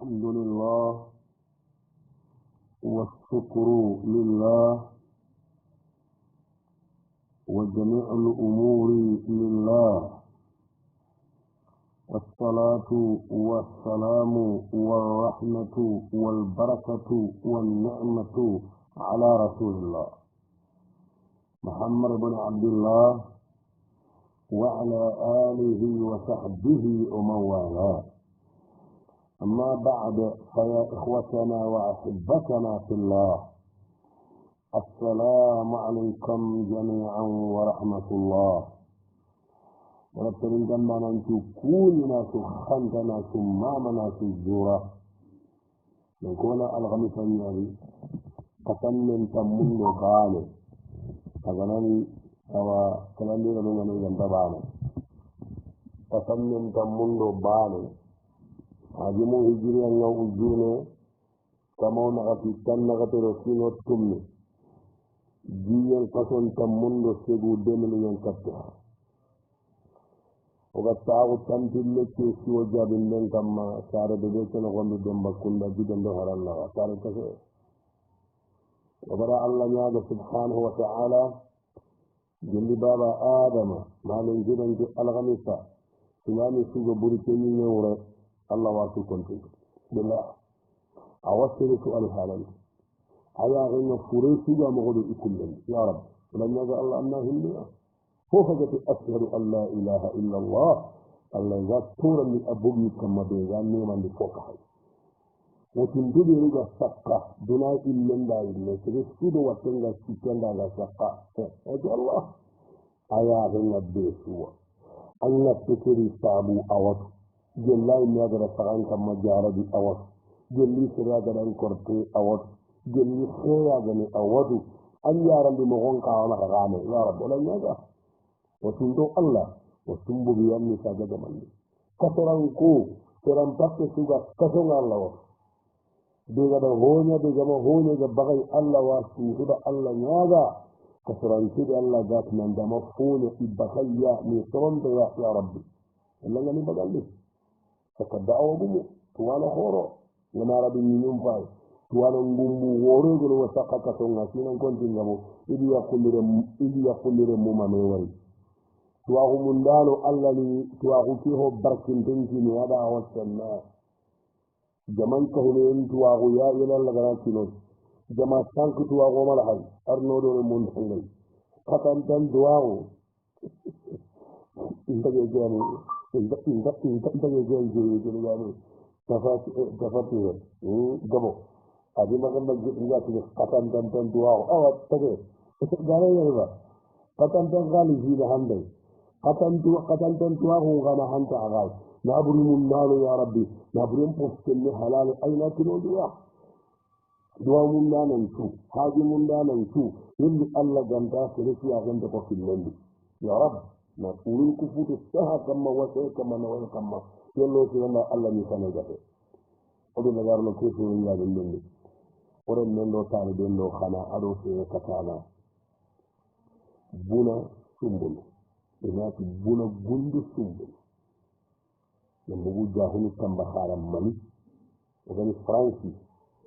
الحمد لله والشكر لله وجميع الأمور لله والصلاة والسلام والرحمة والبركة والنعمة على رسول الله محمد بن عبد الله وعلى آله وصحبه ومن والاه. أما بعد فيا إخوتنا وأحبتنا في الله، السلام عليكم جميعا ورحمة الله. ونبتلين جمعنا نشكوننا سخنتنا سمامنا سجورا نكون الغمسا يري قسمن تمون غالي فغناني سوى كلامي لنغني ينتبعنا قسمن تمون غالي hajimu hijiri yang ujune kamo nakati tan nakati rosino tummi diyan kason tamundo segu demelu yang katta oga tawu tantille ke siwo jabin den kamma sare de de kono gondo demba kunda jidendo haralla sare kaso obara allah nyaga subhanahu wa ta'ala jindi baba adama malin jidan ke alghamisa sunami sugo burite ni nyore الله واسو كنتم بالله أوصل سؤال الحالي أيا غينا فريسي ومغدو إكلم يا رب ولن يجعل الله أنه هلنا فوفقت أشهد أن لا إله إلا الله الله يذكر من أبوي كما بيغان نيمان لفوقه وتنبدي رجا سقا دنا إلن دا إلن سرسكد وتنغا سكين دا سقا أجل الله أيا غينا بيسوا أن تكري صابو أوت جلّاي نيادر سغان كما جاربي أوت جلّي سراغر انكورتي أوت جلّي خيراغني أوت أن يارم بمغون كاونا غامي يا رب ولا نيادر وسندو الله وسنبو بيامي ساجد مني كسرانكو سران تاكي سوغا كسران الله بيغا دا هونيا بغي الله واسنهد الله نيادر كسران سيد الله ذات من دمفون إبخيا ميطرون يا ربي الله يعني بغالي فكدعوا بمو توانا خورو لما ربي نيوم فاي توانا نغمو وورو جلو وساقا كسونا سينا كنتي نغمو إدي يقول لرمو مميوري تواغو مندانو الله لي تواغو كيهو بركين تنكيني هذا هو السنة جمان كهنين تواغو يا إلا لغنا كينون جمان سانك تواغو ملحل أرنو دور المنحنين قطن تواغو انت جاني انت جاني تفاتير جبو ادي ما كان بجي قطن دواغو او تجي غانا يربا قطن غالي في الهندي قطن دواغو غانا هانتا غاي نابري من نالو يا ربي نابري مفسكن حلال اين كيلو دوا من نانشو حاجي من نانشو يلي الله جنتا سلسي اغنت قفل يا رب نقول كفوت السها كما وسع كما نوى كما يلو سيدنا الله نسانه جاته ودو نغار لو كيفو نغا دندني ورن نندو تاني دندو خانا ادو سي كتانا بونا سومبل بناتي بونا غوندو سومبل نمبو جاهني كامبا خارام مالي وغني فرانسي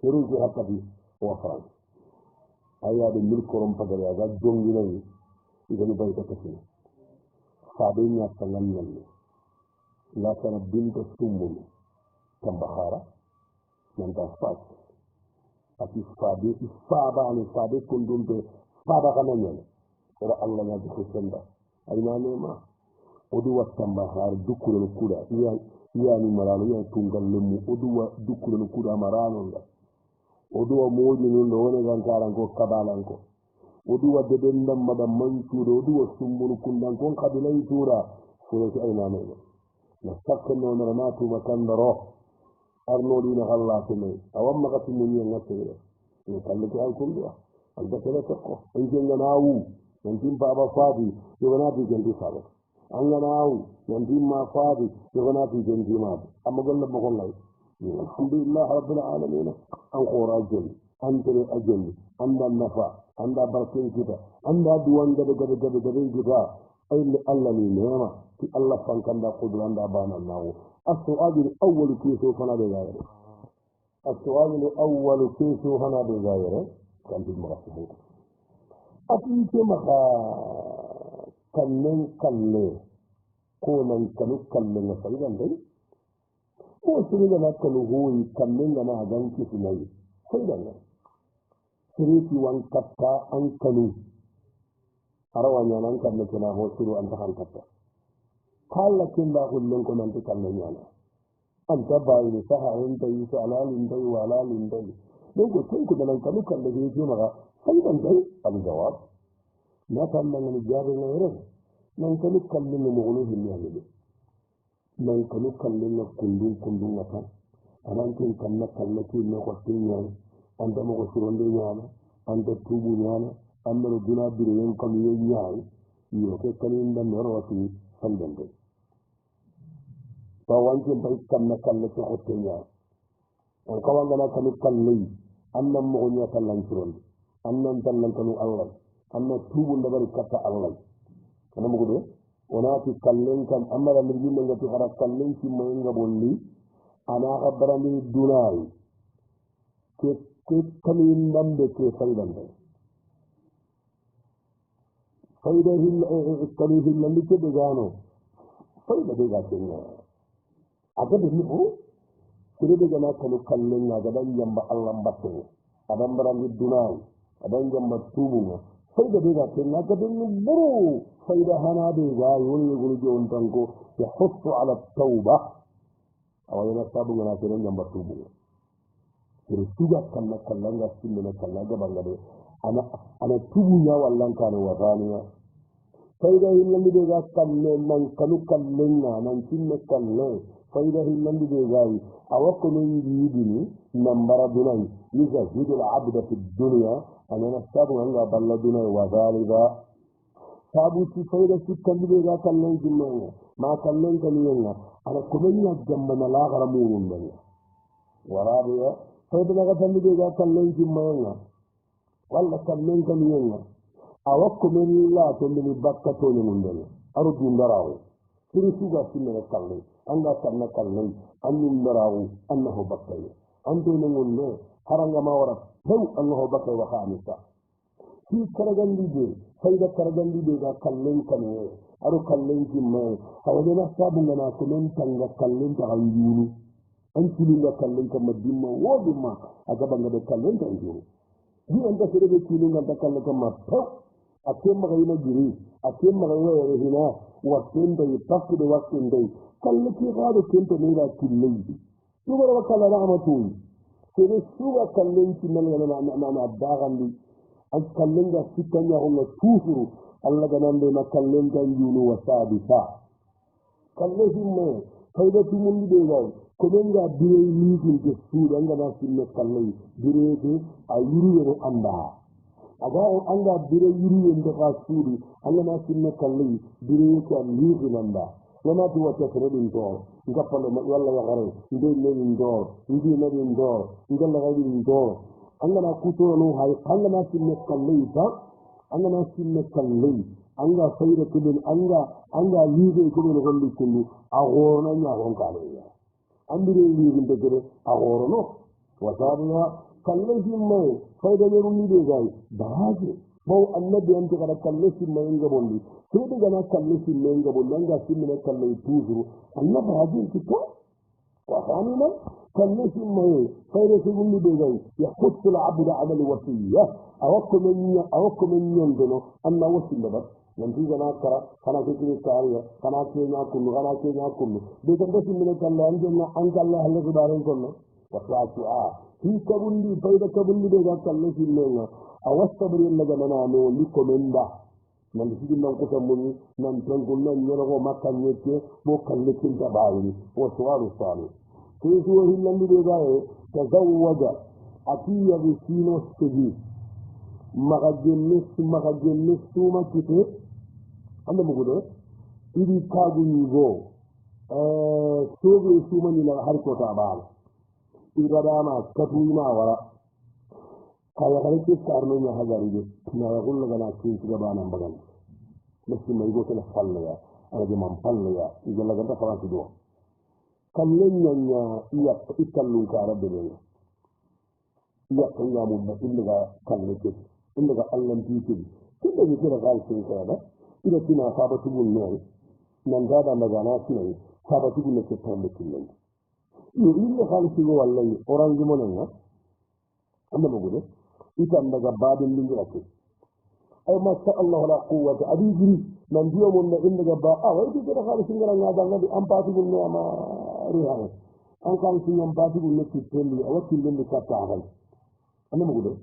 سيروجي حقبي هو فرانس ايا دي ملكورم پاغريا غا جونغي ناي يغني بايتا كسي فادينيا تنغنل لا كان بنت سمول كم بخارة من تفاج أتي فادي كندون فادا كنانيا ترى الله نجي خسندا أينا نما أدوى كم بخار دكول الكودا يعني مرانو يعني تونغال لمو أدوى دكول الكودا مرانو أدوى موجي نلوني غانكارانكو كبالانكو oduwa deden namada mansuro oduwa sumbulu kundan kon kabilay tura furoki ayna mego na sakno na natu makandaro arno dina Allah tene awamma katimun yen ngasere ni kallaki ay kundu alba kala takko injenga nawu nantim baba fadi yoganati jendi sabo anga nawu nantim ma fadi yoganati jendi ma amma golla mo gollay alhamdulillah rabbil alamin an qurajul antere ajel anda nafa anda barkin kita anda duwan gabe kita ay Allah ni nema ti Allah fankanda qudran da bana nawo السؤال الأول كيف فلا بغيره السؤال الأول كيف هنا بغيره كان في المغفلين أتيت مخا كلن كلن كونا كنو كلن فإذا دي هو سنة ما كنو هو كلن لنا عدن كسنين فإذا دي سريتي وان كتا أن كنو أرواني أن كنو كنا هو سرو أن تخان كتا قال لكن لا أقول لكم أنت كلن يانا أنت باين سها انتي سألال انتي وعلال انتي لو كنت كنا كنو كلن يجي مخا فإذا دي الجواب ما كان من الجار غيره من كانوا كلمة مغلوه اللي من كانوا كلمة كندون نكان أنا أنتم كنا كلمة كنا قصدين أنت مقصرون ديانا أنت توبون أما الدنيا بريان كم يجيان يوكي كلمة من رواتي سندن فوانتم بيت كنا كلمة قصدين وكمان كانوا كلمة أنا مغنيا كلمة شرون أنا كانوا الله أما توبون دبر كتا الله أنا مقوله وناتي كلن كم أما لمرجي من جت خرج كلن في مين قبولي أنا خبرني دوناي كيف كمين نم بكيف فايدة فايدة هي كليه اللي كبجانو فايدة بيجاتنا أكيد بيجو كده بيجانا كانوا كلن أجدان جنب الله باتني أدم براني دوناي أدم جنب توبونا فايدة بيجاتنا كده برو فإذا هنا بيجا يقول جون تانكو يحث على التوبة أو ينصاب جنا كيرن جنب توبة يرتوبة كنا كلنا سيمنا كلنا جبانغري أنا توبة والله كانوا وثانية فإذا هلنا بيجا كلنا من كانوا كلنا من سيمنا كلنا فإذا هلنا بيجا أو كنا يجيبني نمبر دوني يزهد العبد في الدنيا أنا نصاب جنا بالله وذلك sabu ci fayda ci kandide ga kallen jimma ma kallen kaniyenga ana kumenya jamba na lagara murun banya warabiya fayda ga kandide ga kallen jimma walla kallen kaniyenga awa kumenya to ni bakka to ni mundana aru dundarawo kiri suga sinne kallen anga sanna kallen annin darawo annahu bakkaye ando ne munne haranga ma wara taw annahu bakkaye wa khamisa في كرجندي دي فايدة كرجندي دي دا كلين كنيه أرو كلين كمية فوجنا سابنا كلين تانغا كلين تغييني أنتي لنا كلين كمدينة ودما أجابنا ده كلين تغييني دي أنت سيرة كلين أنت كلين كما بحث أكيم مغينا جري أكيم مغينا يرهنا وقتين ده يتفق ده وقتين ده كلين كي غادة كنت نيلا كلين دي شو بره وكلا رحمتوي سيرة شو كلين كمية أنا أداغن دي kallenga sikanya hono tufuru alla ganande na kallenga yunu wasabita kalle himme fayda tumundi de gaw ko benga dire ni ke suuda ngana sinne kalle dire de ayuru yere anda aga anga dire yuru yende ka suudi alla na sinne kalle dire ko ni nanda wana tu wata kredin to ngapalo walla ya gare inde ne ndo inde ne ndo ngalla gari ndo angana kuto no hay angana sinne kallayta angana sinne kallay anga sayra kudin anga libe kudin golli kullu agorna nya gon kaleya andire libe ndegere agorno wasabiya kallay himme fayda yeru ni de gay baaje baw annabi antu kada kallay himme ngabondi tudu gana kallay himme ngabondi anga sinne kallay toujours annabi hajin kito وثانيا كالناس ما خير من بيجي يحث العبد على الوصية أوكم من يندنو أن وصية بس نتيجة ناكرة كنا كذي كارية كنا كذي كله بيجي بس من الله عندنا أنك الله اللي كبارين كله وساعة في كبندي فإذا كبندي بيجي كالناس اللي أوصبر اللي جمعنا نو لكمندا نمسك نقطمني نمتنقل نيرغو مكان يكي بوكال لكين تبعيني وسؤال الثاني كيف هو اللي بيجاي تزوج أتي بسينو السجي مغجنس سوما كتير أنا بقول إذا كادو يجو سوغي سوما نلا هركو تابال إذا داما كتوينا ورا kaya harke karno nya hagari na yaqul la gana kin tiga bana bagan meski mai go kala falla ya aga man falla ya iga la gata fara do kallen nya iya ikallu ka rabbe ne yakkan mun da inda kalle ke inda Allah tike tunda ne kira gal sai kada ida kina sabatu mun ne nan da magana kina sabatu mun ke tambe kin yo inda gal sai wallahi orange mon nan amma bugude itan daga babin lingira ke ay masha Allah la quwwata abigiri nan biyo mun na inda gaba wai kira gal sai ngara ngada ngadi ampati mun ne ma riha an kan sun ampati mun ne ke tembi a wakil din ka ta hal أنا موجود.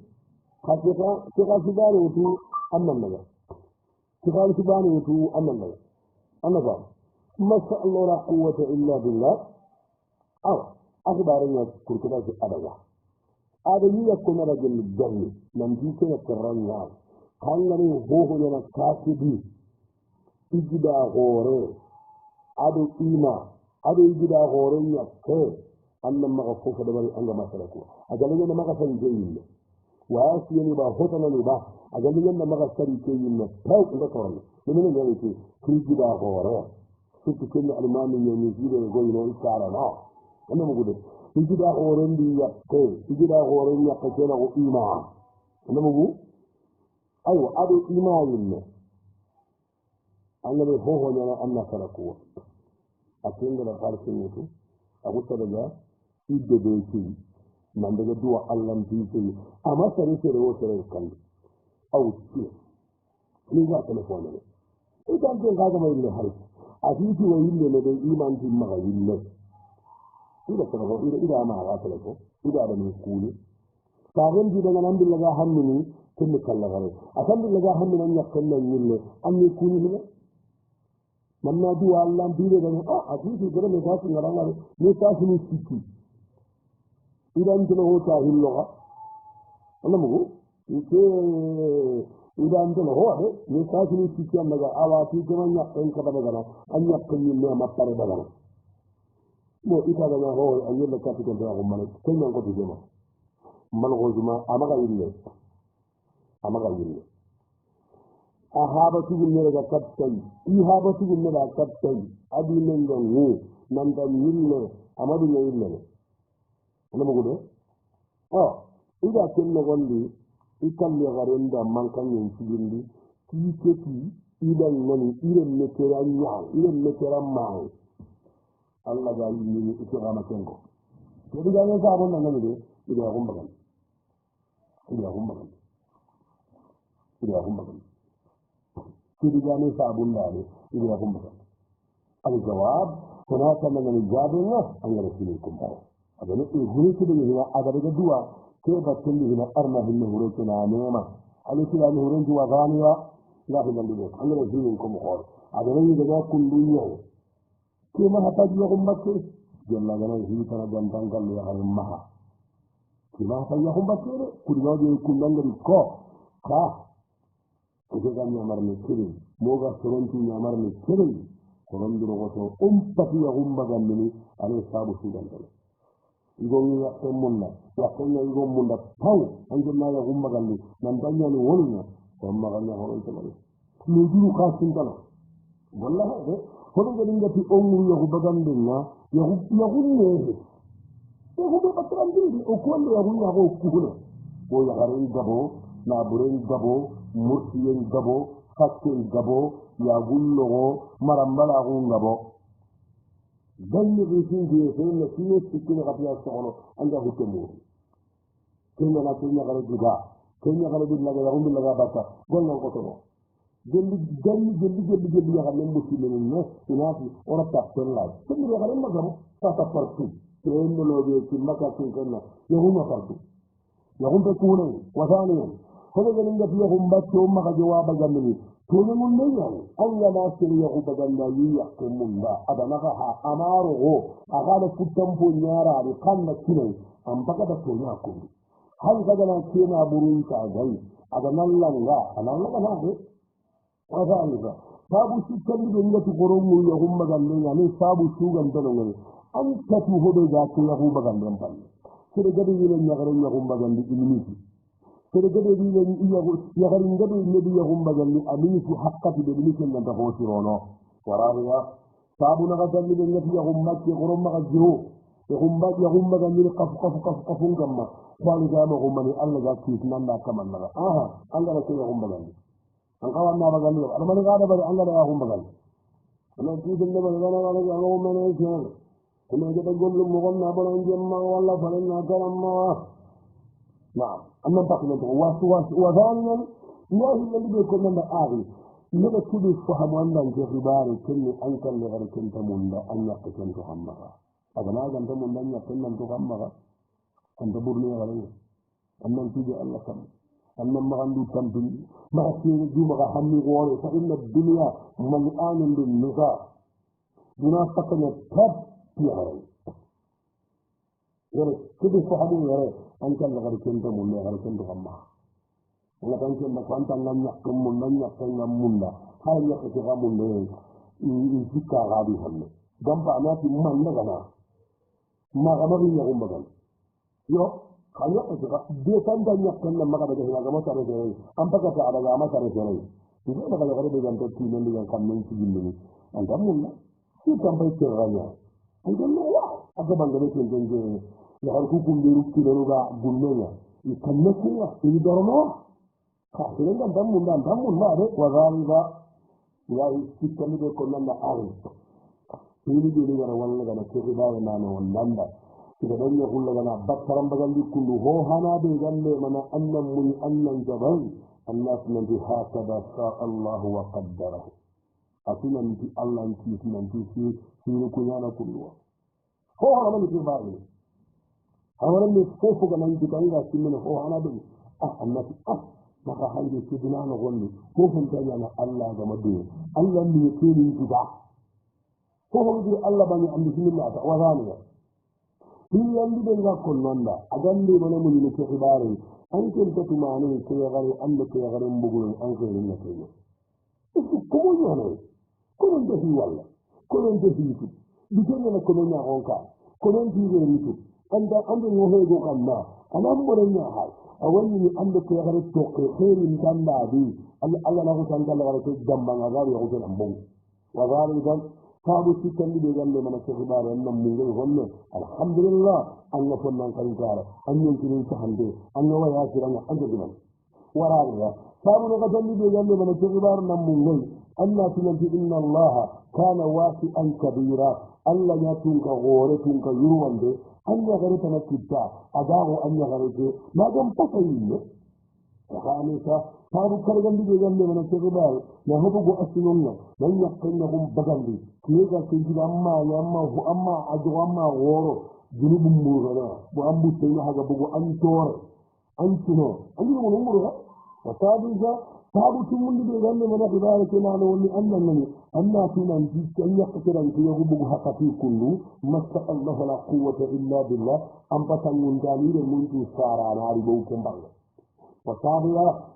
خاصة كذا سبانة وتو أنا نجا. كذا سبانة وتو أنا نجا. أنا فاهم. ما شاء الله لا قوة إلا بالله. أخبارنا كركنا في أدوات. هذا يكون رجل الجنة. من جيك يكررنا. خلنا هو لنا كاتبي. إجدا غوري. هذا إيما. هذا إجدا غوري يكتب. أنا ما أخوف دبل أنا ما سلكوا أجل أنا ما أفهم جيل وأسيني بهوتنا نبا أجل أنا ما أشتري جيل تاو كذا كورن من اللي يجي كريجي ده هورا شوف كل المام ينزل يقول له إشارة أنا موجود كريجي ده هورن دي يكتي كريجي ده هورن يكتينا وإيمان أنا موجود أيوة أبي إيمان أنا بهوه أنا سلكوا أكيد ده خارج منه أقول ترى idde be ci man daga duwa Allah bi amma sare sare wata rai kan au ci ni ga telefon ne idan kin ga mai ne har a fiti wa yille ne da iman din maga yille ida tara ida ma ga telefon ida da ni kuli sabon ji daga nan billaga hannu ne kin kalla gare akan billaga hannu nan ya kallon yille an ni kuli ne manna duwa Allah bi da a fiti gare ne ta sun garanga ne ta sun ciki idan tana hota hilloga Allah mugo idan tana hoade ne kaasini sikki annaga awati tana nyakken ka daga an nyakken ni ma pare daga mo ita daga ho anyella kapito da ko man ko nyon ko duma mal ko duma amaga yille ahaba tugul ne daga kaptai ihaba tugul ne daga kaptai adi men ngon nan da yille amadu ne yille أنا بقوله إذا كنا قلنا إكمل غريندا من كان ينسيني كي إذا نني إذا نكران معه الله قال لي إكرام كنكو jadi jangan sabun nang ngene iki aku makan jadi jangan sabun dale iki aku makan al-jawab hunaka min al-jabina an yursilukum ada ni guru tu ni ada daga dua ke batul ni arna bin huru tuna nema ali tila ni huru tu wazaniya la fi dalil an yursilukum khor ada ni daga kulliya ke ma hata ji ko makke jalla gana hi tara dan tangal ya har maha kima fa ya hum bakke kullo de kullangari ko ka ko ga nyamar ni kiri moga soronti nyamar ni kiri korondiro goto pati ya hum bagandini ale sabu sudandal ngongi ya munna ya kenya ngo munda taw anjuma ya hum bagandi nan danya ni wonna ko maganya horon to bari ni diru ka sintala wallahi de hodo ga ngati ongu ya hum bagandina ya hum ne ko hum batrandini o ko ya hum ya ko kuhuna ko ya harin gabo na buren gabo murtiyen gabo fakken gabo ya gullo marambala gabo dalli bisin je fenna tiyo tikina kapiya sono anda hukemu kenya na kenya gare diga kenya gare diga ya gumbi laga bata gollo ko to gelli ya gane muslimin ne inafi ora tapella kenya ya gane magam ta partu kenya lo be kimaka kinna ya huma partu ya gumbe kuna wadani ko ga ninga fiya gumba to maka jawaba gamni tone mun ne ya Allah ma sai ya ku baganda yi ya ko mun ba adana ka amaru go aga da futan bo nyara da kan na kine an baka da to ya ko hal ga na ce na burun ka gai adana langa anan langa na ne wada Allah babu shi kan da ngati goro mu ya gumba galle ya ne sabu shugan da nan an ta tu hodo ga ko ya ku baganda ban sai da gadi ne ya garin ya gumba gandi ilimi sergade di len ya garin gado ne di ya gumba galli amini fi haqqati de ni ken da ho sirono warabiya sabu na gadalli de ne ya gumba ke gorom ma gajiho ya gumba galli qaf gamma bali ga mo gumani Allah ga ki nan da kaman na aha Allah da ke gumbagan an kawan na bagan ne almani ga da bari Allah da gumbagan ana ki din da bari ga na ga gumani ne kuma ga da gollu mo gonna bonon jemma walla falan na karamma na'am annan takna to wa zaliman yahi alladhi yakun min al-aghi nada kudi fahamu andan ke ribare kunni an kan le gar kun ta munda an ya kun to hamma agana gan ta munda ya kun nan to hamma an da burni ya garin annan tiji Allah kam annan ma andu tambin ma sini du ma hammi gore fa inna dunya mal'anun bin nisa duna fakana tab ya yare kudi fahamu yare an kan le gar kun ta munda gar kun to hamma wala kan ke ma kwanta nganya kum nanya kan munda har ya ke ga munda in jikka ga di halle gamba na ti man na gana ma ga mari ya gumba gan yo kan ya ke ga de kan da nya kan ma ga da ga ma tare de an baka ta da ga ma tare de ni da ga ga de gan to ti ne gan kan men ti ni an ga mun ki kan bai ke ga ya an ga no ya aga bangare ke de ya har ku kum de ru ki de ga gunne ya kan ne ku ya ni dormo kafin da damun ma da wazaliba ya yi cikin da kullun da arin shi ne da wannan da ke da na wannan da da dan ya kullu gana bakkaran bagan di kullu ho hana da galle mana annan mun annan jaban annas man bi hakada sa Allah wa qaddarahu atunan ti Allah ti nan ti shi ne ku yana kullu ho hana man ti ba ne awaran ne ko fuga nan di kan ga cikin ho hana da annas maka hange su dina na gondi ko fun tanya na Allah ga madu Allah ne ke ni gida ko hange Allah bani an bismillah ta wazaniya shi yandi da ga kullun da a gande mana mun ne ke ibare an ke ta tumani ko ya gare an da ke gare bugun an ke ni ke ne ko mo ne ko non da hi walla ko non da hi tu di ke ne ko non ya honka ko non di ge ni tu anda ando no he go kanna anan mo ne ha awani an da ke gare to ke khairin dan da bi Allah na ko san da gare to jamba ga gare ko tan bon wa gare dan sabu ci tan di galle mana ke ibare nan mun ngi honno alhamdulillah Allah ko nan kan kara an yin kirin ta hande an wa ya kiran an da dinan waraga sabu ne ga tan di galle mana ke ibare nan mun ngi Allah tunanti inna Allah kana wasi'an kabira Allah ya tunka gore tunka yurwande an ya gare ta na kitta adago an ya gare ke ma dan fasayi ne kana ta sabu kargan di galle mana ke ibare ya hubu go asinun nan dan ya kanya gum bagandi ne ga kin ji amma adu amma woro junubun murana bu ambu sai na haga bugo an tore an tuno an yi mun murana wa sabu tun mun da galle mana ibare ke na wani annan ne anna tunan ji kan ya kiran ki ya bugo hakati kullu masta Allah la quwwata illa billah an fatan mun dani da mun tu sara na ribo kun banga wa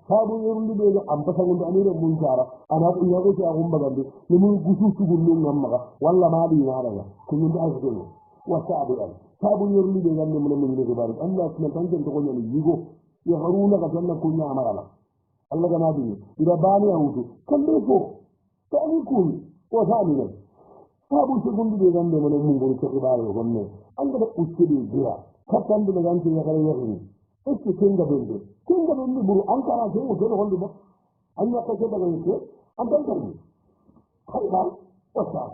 sabu yurndi be am fatan da amire mun sara ana ku ya ko ta gumba gande ni mun gusu su gunnu ngamma walla ma di na daga kun da azu wa sabu yurndi be galle mun ne ibare Allah kuma tan tan ko nyani yigo ya haruna ka tan ko nya amara Allah ga nabi ida bani ya wuce kalle ko to ni kun ko sani ne sabu su gundu be gande mun mun gori ko ibare gonne an ga uske de jira ka tan da gante ya gare ya ni uske kinga bende buru an kara ke ko do hondo ba an ya ka ke daga yake an dan dan kai ba wasa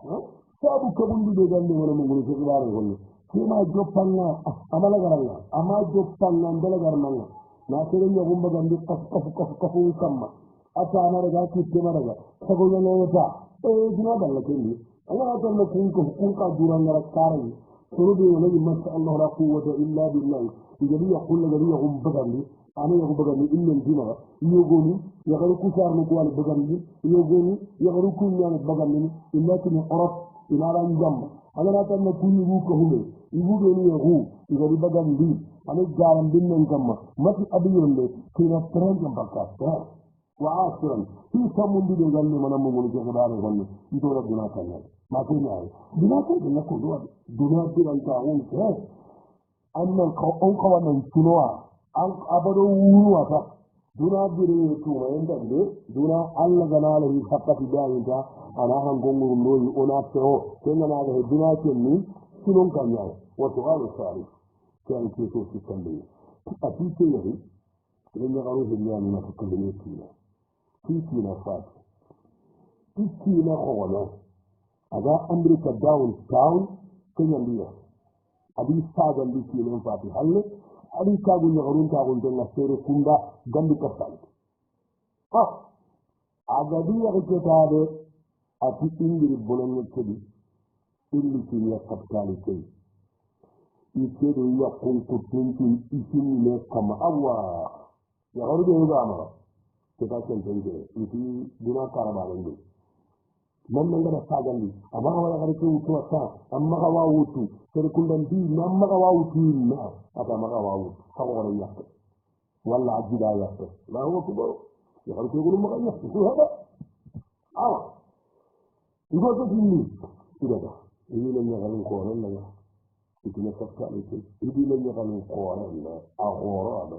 sabu ko gundu be gande mun gori ko ibare gonne kima joppanna amala garanga ama joppanna ndala garanga na kiran ya gumba gandi kafu kamma ata na daga ki kima daga sago ya ne ta dina dalla kendi Allah ta na kun ka duran gara karai suru de wala masha Allah la quwwata illa billah jadi ya kullu gari ya gumba gandi ana ya gumba gandi inna dina yo goni ya garu ku sar no wal bagandi yo goni ya garu ku nyane bagandi illa tin arab ila ran jam Allah ta na kun ru ko hume ibu de ni ru gari bagandi ana garan dinnan gamma mati abiyon le kina tranja bakka wa asiran fi samundi de galle mana mo ngol je gaare gonne ito rabbina kanna ma ko nyaay dina ko dina ko do dina tiran ta on ko annan ko on ko wannan tunowa an abado wuwa ta dina dire to wayan da de dina Allah ganala hi hakati bayinta ana han gongo ndoyi ona teo kenna na ga dina kenni tunon kanyaay wa to alu sari kan ke to su tambaye ati ce yari idan ya karo hin yana na fuka ne kina na fati kina hono aga America downtown kenya liya adi saga ndi kina fati halle adi kagu ya karo ta gon na sere kunda gambi kafal aga dia ke tade ati ingiri bonon kedi illi kina kapitali kei ikedo ya kunku tuntu isini ne kama awa ya karo de ngama kita cengcenge itu dina karabarende nan ngada sagandi amma wala gara ko wutu ata amma ka wa wutu sere kundan di namma ka wa wutu na ata ma ka wa wutu ka wala yakko wala ajida yakko la huwa kubo ya karo ko ma yakko ko hada awa igo to dinni ida ini le nyagal ko non la itu ne fakka itu idi le nyagal ko non la agoro ado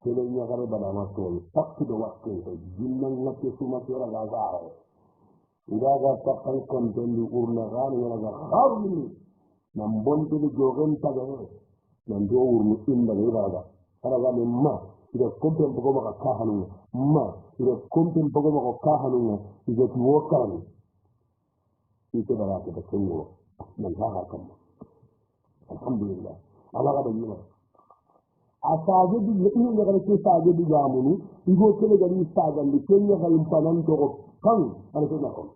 kele nyagare banana tol takki do wakke jinnan ngate suma tera ga gaare ndaga takkan kon tendi urna gani wala ga harni nam bonde de jogen tagare nan do urnu inda ga ara ga ma ida konten bogo ma ka hanu ma ida konten bogo ma ka hanu ida tuwokan ite bara ke tengo nan ha kam alhamdulillah ala ga yima asaje di ini ngara ke saje di jamunu igo kele gari saga ndi kenya galim panan to kan ala ko nakon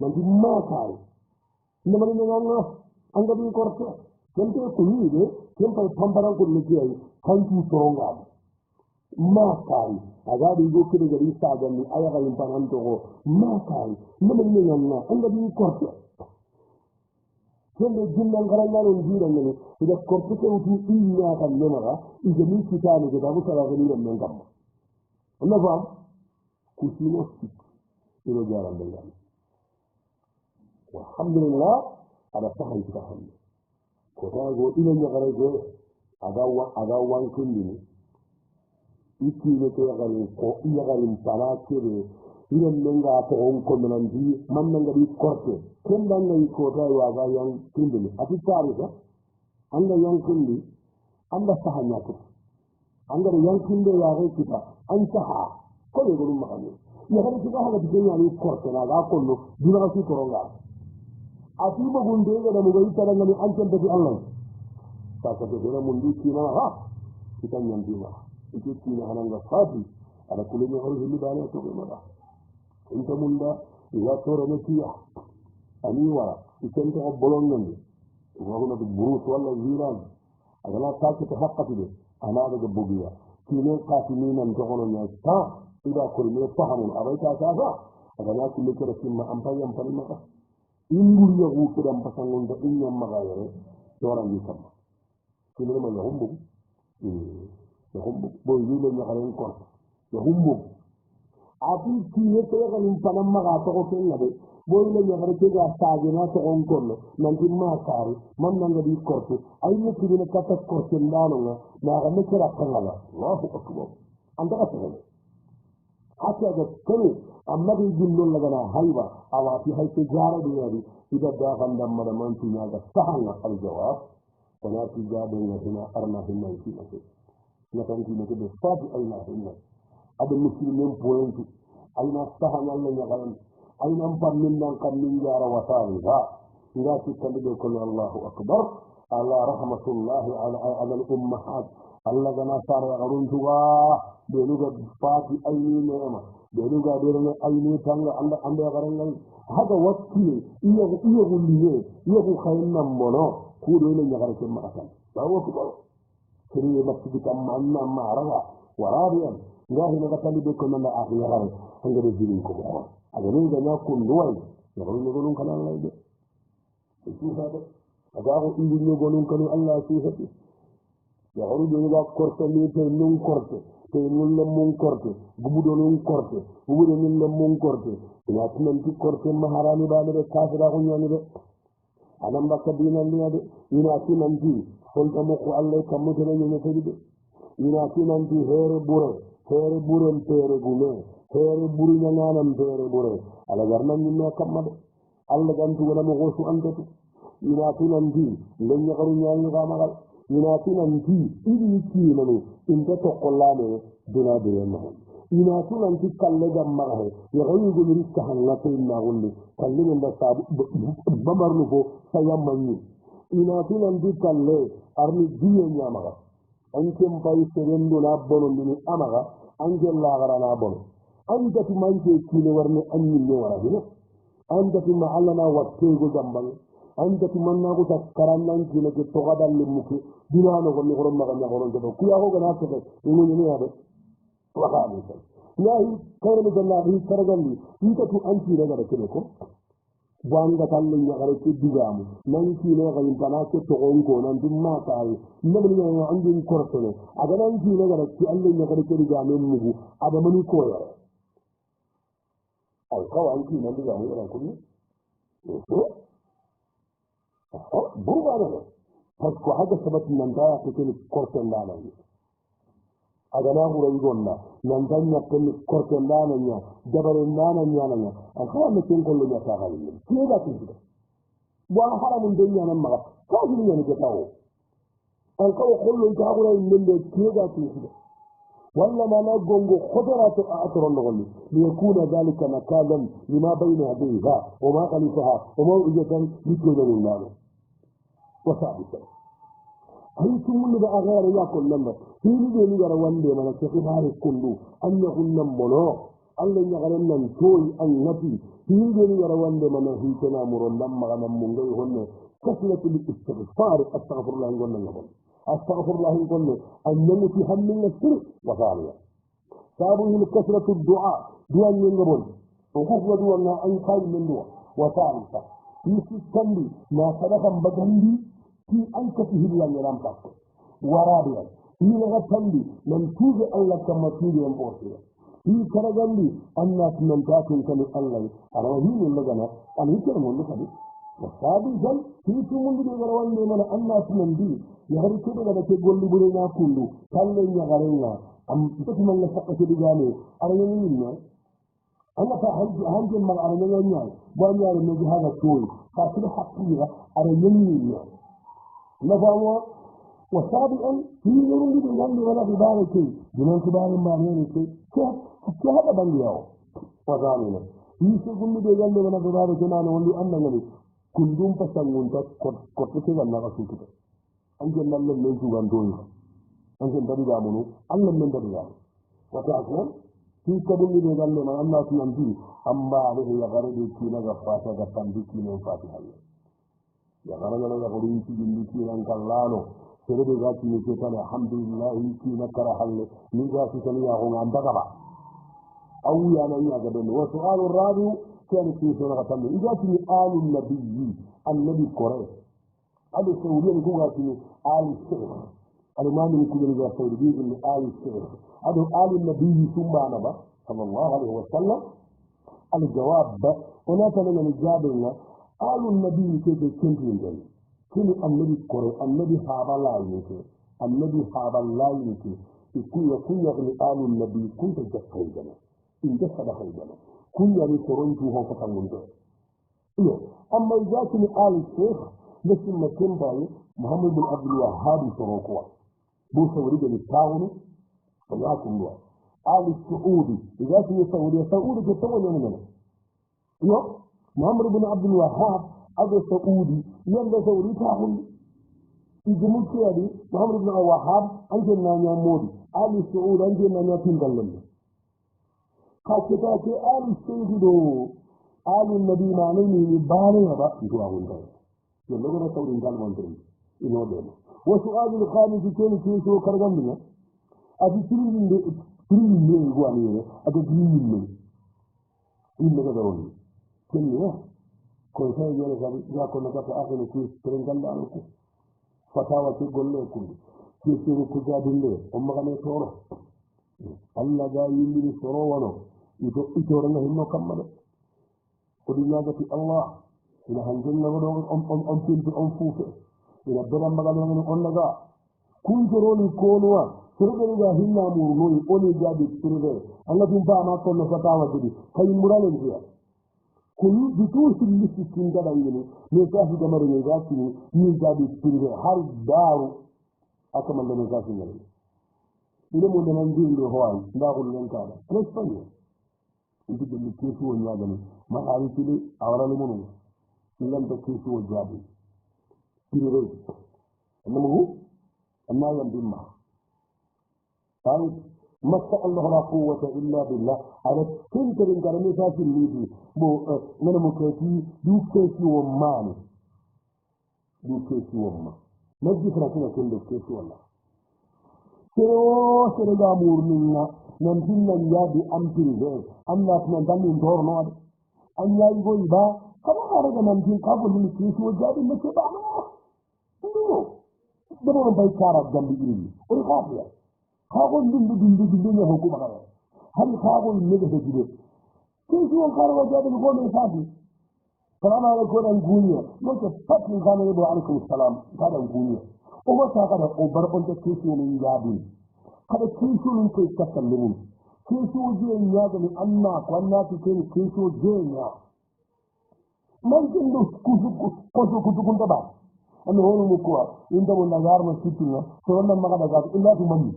nanti makai namani nganga anga bi korte kente ko yide kempa pambaran ko ni kiyi kanju toronga makai aga di igo kele gari saga ndi aya galim panan to makai namani nganga anga bi korte kende jinnan garangano ndira ngene ida kortike uti inya kan nemara ida ni kitani ke babu sala gani ran men gamma Allah fa kusino ilo jaran dengan alhamdulillah ada sahan kita hamdi ko tago ilo nyagare go aga wan kundi iki ne to garin ko iya garin para kire ilo menga to on ko nanti man nga di korte kenda ngai ko ta waga yang kundi ati tarika anda yang kundi anda sahanya ko anda yang kundi waga kita antaha ko le gulu makani ya kada kita haga digenya ni korte na ga ko no dina ko toronga ati ba gunde ga da mu ga itara ngani antan da Allah ta ka de na mundi kina ha kita nyanti ma itu kina hananga fadi ada kulenya harus ini bana to ma inta munda ya toro ne kiya ani wara ikento ko bolongan wala do burus wala ziran agala ta ko haqqati de ana daga bugiya kine ka ni nan to kono ne ta ida ko ne fahamun abaita ta ga agala kullu ko simma am payam palma ingul ya ko ko dam pasangon da inyam magayere toran ni kam kine ma ya humbu boy yule nya haren ko ya humbu ati kine to ga nim panam maga to ko ken labe boy le nya hare ke ga saaje na to on ko nan ti ma sari man nan ga di ko ay ne kine ka ta ko ken dano na ga ne kira kan ala Allahu akbar anda ka to hatta ga kene amma di jillo laga na hayba awati hayte jara di yari ida da kan dam mara man ti na ga sahanga al jawab kana ti jabe na hina arna hinna ti ake na kan ti ne de fati ayna hinna adu muslimin pointu ayna sahanga Allah ya garan ayna pammin nan kan min jara wasali ha ngati kan de ko Allahu akbar ala rahmatullahi ala al ummahat Allah gana sara garun tuwa de luga fati ayni nema de luga de ne ayni tanga anda garan ngai hada wakki iya gulliye iya ko khayna mono ku do ne nyagar ke ma asan bawo ko kiri masjid kam manna maraga warabiyan ngahi na katali be ko na akhiya har ngere jini ko ko aga ni ga yakun duwai ngoro ni gonun kana Allah de su hada aga ko indi ni gonun kana Allah su hadi ya horu de ga korte ni te nun korte te nun le mun korte gubudo nun korte gubudo nun le mun korte ya tunan ti korte maharani ba de kafira ko nyani de adam bakka dinan ni de ina tunan ti hol tamu ko Allah kam mo tere ni te de ina tunan ti here buren tere gume here buru nyananam tere bure ala garnan ni no kam de Allah gantu wala mo gosu antatu ina tunan ti len nyakaru nyani ga magal inati nanti idi kinanu inte tokollane duna direma inati nanti kalle gamma he yayi gumiri kahanga na gondi kalle nda sabu bamarnu ko sayammanni inati nanti kalle arni diye nyamaga anke mbai serendo na bono ni amaga angella gara na bono anta ti manke kile warne anni ne wara hino anta ti ma'allana watte go gambang anta ti manna ko sakkarannan kile ke to gadal limuki dinano ko ni horon maga nya horon to kuya ko gana to ni ni yabe waka ni yahi kawre galla hi karagalli ita tu anti daga da kile ko wanga talle nya gare ke digamu nan kile ga impana ke to onko nan dum ma tayi nabi nya andin kortone aga nan kile ga ki alle nya gare ke digamu mugu ada mani ko ya ay kawan ki nan digamu ran ko ni burba ne ko haga sabat nan da ko ke korton da nan aga na hura gonna nan tanya ko korton da nan nya dabare nan nya nan aka ne kin ko nya ta halin ke da kin bo haramun dunya nan ma ka ji ne ke tawo an ko kullun ta hura min da ke da kin ولا ما نجونغو خضرات أثر النغني ليكون ذلك مكانا لما بين يديها وما خلفها وما إجت يكون لله وثابتا هيتم من بأغير يأكل لما في ذلك روان دي من الشيخار كله أن يكون نمبلو أن يغرن ننتوي أن نفي في ذلك روان دي من هيتنا مرون لما غنمونغي هن كسلة الاستغفار أستغفر الله نقول لهم أستغفر الله يقول أن يمتي هم من السر وثانيا سابه لكثرة الدعاء دعاء ينقبل وخفوا دعاء أن خير من دعاء وثالثا يسكن لي ما صدقا بجنبي في أنك فيه الله يرمتك ورابعا يلغتن لي من توجه الله كما توجه ينبوصير في كرجل لي أنك من تاكن كم الله أنا وهين اللغنا أن يكرم الله وثالثا في تمند بغروان من الناس من دي يغري كده da ke golli bure na kullu kalle ya garenna am tafi man la sakka di gane arana ni ne Allah ta hanjin mal arana nya ba nya ne ji hada toy ka su haqiqa arana ni ne na fawo wa sabian fi yurun di ngalli wala bi barake dinan ku bare ma ne ke hada bangiyawo wa zamina yi su gulli de galle wala bi barake na ne wali annan ne kundum pasangunta ko te wala ka su anke nallen men sugantoyi anke dadiga munu allah men dadiga wata akon ti kadumi de galle ma allah tu anti amba ale ya gare de kina ga fata ga tambi kina fati halle ya gare ga ko rin ti ni kina kallano sere de ga ti ke tan alhamdulillah kina kara halle ni ga su tan ya ko anda ga ba awu ya na ya ga den wa su'alu rabi kan ti so na tambi iga ti alun nabiyyi annabi kore هذا السعودية يقول في آل الشيخ الإمام يقول لك السعودية من آل الشيخ هذا آل النبي ثم نبى صلى الله عليه وسلم الجواب هنا كان الجواب لنا آل النبي كيف يمكن ذلك كل النبي قرأ النبي حاب الله يمكن النبي حاب الله يمكن يكون يغني آل النبي كنت جسد إن جسد خيجنا كل يعني ترنته فتنده أما إذا كان آل الشيخ لكن ما كان باي محمد بن عبد الوهاب سروقوا بو سوري بن تاون فياكم الله آل السعودي إذا كان سعودي كتبوا لنا يو محمد بن عبد الوهاب هذا سعودي يلا سعودي تاون يجي مكيادي محمد بن عبد الوهاب أنجل نانيا مودي آل السعود أنجل نانيا تنقلن كاتباتي آل السعودي دو آل النبي معنى باني هذا يتواهون ده يلقون تورين قال منتري إنه ده وسؤال الخامس كان في شو كرجال منه أبي تريد هو أميره أبي تريد إنه كذا كنيه كل شيء يا كنا كذا آخر شيء ترين قال له فتاوى تقول له كل شيء كذا له أما كان يصور الله جاي يملي صورونه يتورنا هنا كمله قلنا في الله إلى هنجلنا بدون أم تنتظر أم فوفه إلى بدن بدن من أنجا كل جروني كونوا سرقة هنا مورنوي أولي جابي سرقة الله تنفع ما كنا فتاوى جدي هاي مرالين فيها كل بتوش اللي سكين كذا يجني نكاح جمر نجاتني نجابي سرقة هاي دارو akaman dana kasi ngari ile mo dana ngindi hoai ndakul len kada responde ndi de kesu o nyagani ma ari tili awara le monu ilan to kesu o jabi tire namu amma yan bimma ay ما شاء الله لا قوة إلا بالله على تنكر إن كان مسافر ليدي بو من مكاتي دو كيسي وماني دو كيسي وما ما الذكرى كنا كن دو كيسي والله سيرو سيرو مور منا نمتنا نيادي أمتري غير أمنا كنا دمي دور نواد أن يأيغو إبا كما أرغى نمتين قابل من كيسي وجابي نسيبانا نو دبنا بيكارا جنبي إلي ورخافيا خاغون دين يا حكومه هل خاغون نيجي تجيب كيف يوم قالوا جاب الغول الفاضي السلام عليكم انغونيا لو تفتح كان يبو عليكم السلام هذا انغونيا هو ساقط اوبر كنت كيف يوم يابين هذا كيف يوم تكلمون كيف يوم يابين انا كنا كيف يوم ممكن لو كوزو كنت بقى انا هو مكوا انت من نغار ما سيتنا سونا ما قد الا تمني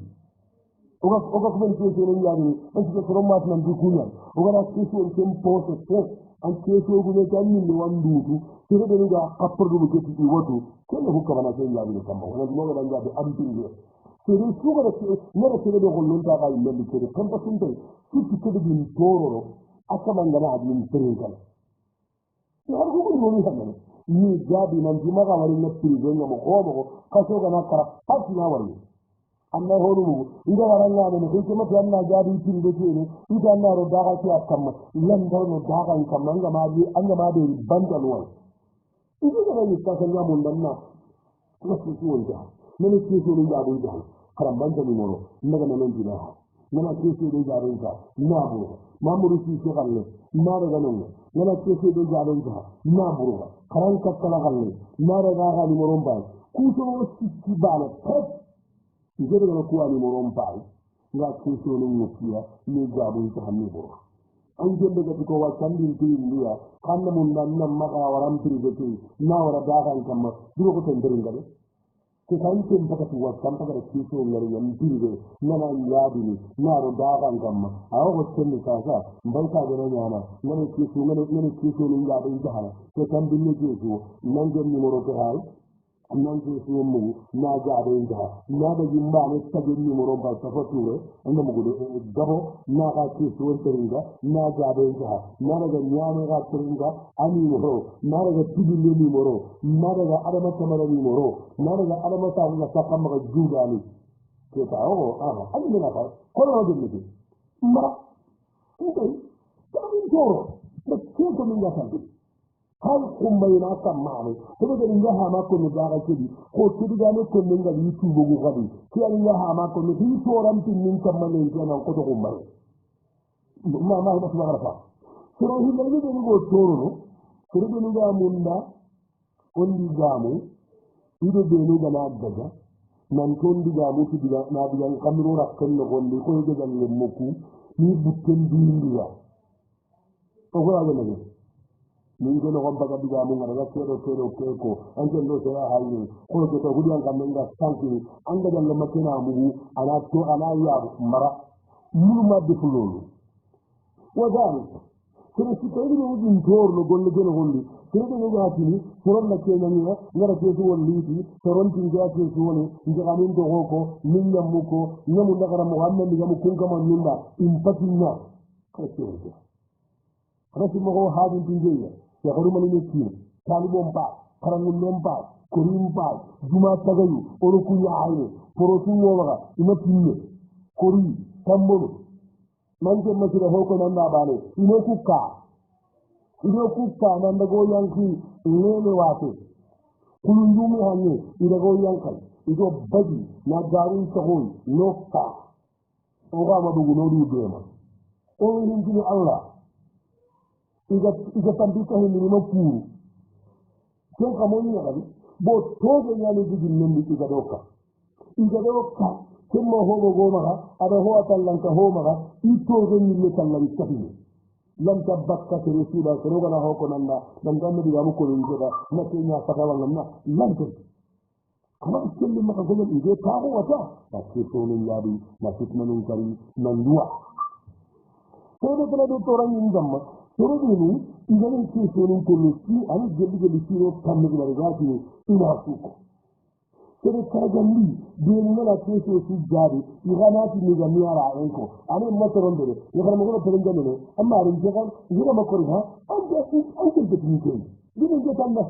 oga kuma ke ce ne yari an ce ko ma tan du kunya oga na ke so ke poso ko an ke so gune kan ni wandu du kire da ga kapar du ke ti wato ke ne hukka bana sai yari kan ba wannan mo ga da an tinge sai dai su ga ke ne da ke da gollon ta ga ille ne ke kan ba sun dai su ki ke da bin toro aka bangana abin tirin kan sai har ku ne hanan ni gabi nan ji maga wani na tirin ne mo ko ka so ga na kara har na wani amma horu inda waranga ne ko kuma ta Allah jadi tin da ke ne ita Allah ro daga ki akam lan da no daga in kam nga ma bi anga ma be bandal wa ita da ni ta kan ya mun dan na ko su su wanda ne ke so ne ya bu da karam banda ni moro naga nan dina ha nana ke so ne jarin ka na bu mamuru ci ko kalle na daga nan nana ke so ne jarin ka na bu karan ka kala kalle na daga ga ni moro ba ku so ci bala igere na kuwa ni moron pai nga kuso ni mutia ni gabu ta hanni boro an jende ga ko wa kandin ti indiya kanna mun nan nan maka waran pirgeti na wara dagan kamma duro ko tenderin gade ke kan tin baka tuwa kan baka da kuso ngari yan pirge nana yadi ni na ro dagan kamma awo ko tenni kasa mbai ka gane nyana ngani kuso ni gabu ta hala ke kan binne kuso nan gen ni moro ko hal nan ke su mu na ga da inda na da jimba ne ta ga ni moro ba ta fature anda mu gudu gabo na ga ke su wata ringa na ga da inda na da nyane ga ringa ani moro na da tibi ni moro na da adama kamar ni moro na da adama ta na ta kama ga juga ni ke ta ani na fa ko na da ni ma ko ta ni to da ke ko min ga ta hal kumbayna kamane to de nga ha ma ko ni daga kidi ko kidi ga ne ko nga youtube go gadi ki an nga ha ma ko ni to ram tin nin kamane jana ko to kumbay ma da subhanahu wa ta'ala sura hi ne de go toro sura de nga munda on di gamu ido de no ga na daga nan ton di gamu ti diga na diga kamro rakkan no gondi ko de gal le moku ni butten di ndiya ko ga ne ni ko no gomba ga diga mo ngara kero ko anke ndo sera hayi ko to to gudan kam nga tanki anga dalla makina mu ana to ana ya mara mulu ma de fulolu wadani kene ci to ni wujin torno golle gene holli kene de ga tini soron na ke nyani ngara ke to wonni ti soron tin ga ke to woni ngi amin do ko min nyammu ko nyamu ndagara muhammad ngamu kun kama ninda impatinya ko to rasul mo hadin tinjeya ya haruma ni ki talibon ba karangun ba kurin ba juma tagayu oruku ya ayi porotu woga imatinne kori tambolo manje masira hoko nan da bane ino kuka nan da goyanki lele wato kulun dumi hanne ida goyankai ido badi na garin tahoy nokka oga madugu nodu dema o hinjini Allah iga tambika hindi mo puru kung kamon niya kami bo togo niya ni digin nindi iga doka kung mahogo goma ka ada ho atalang ka homa ka itogo niya talang kahini lam tabakka sa resula karoga na hoko nanda nandang na digamu ko rin kita na kanya sa kawang na lantin kama kelli maka gomen ide taako wata na kesonin yaadi na fitnanin kari nan duwa sai da kana da toran yin gamma sai da ni idan kesonin kelli ki an gelli siro tammi da rigati ina suko sai da karagalli biyan mana keso su jari igana ti ni gammi ara enko ane mataron dole ya fara magana tarin gane ne amma rin je kan yira makori ha an ke tin ke dinin je tan da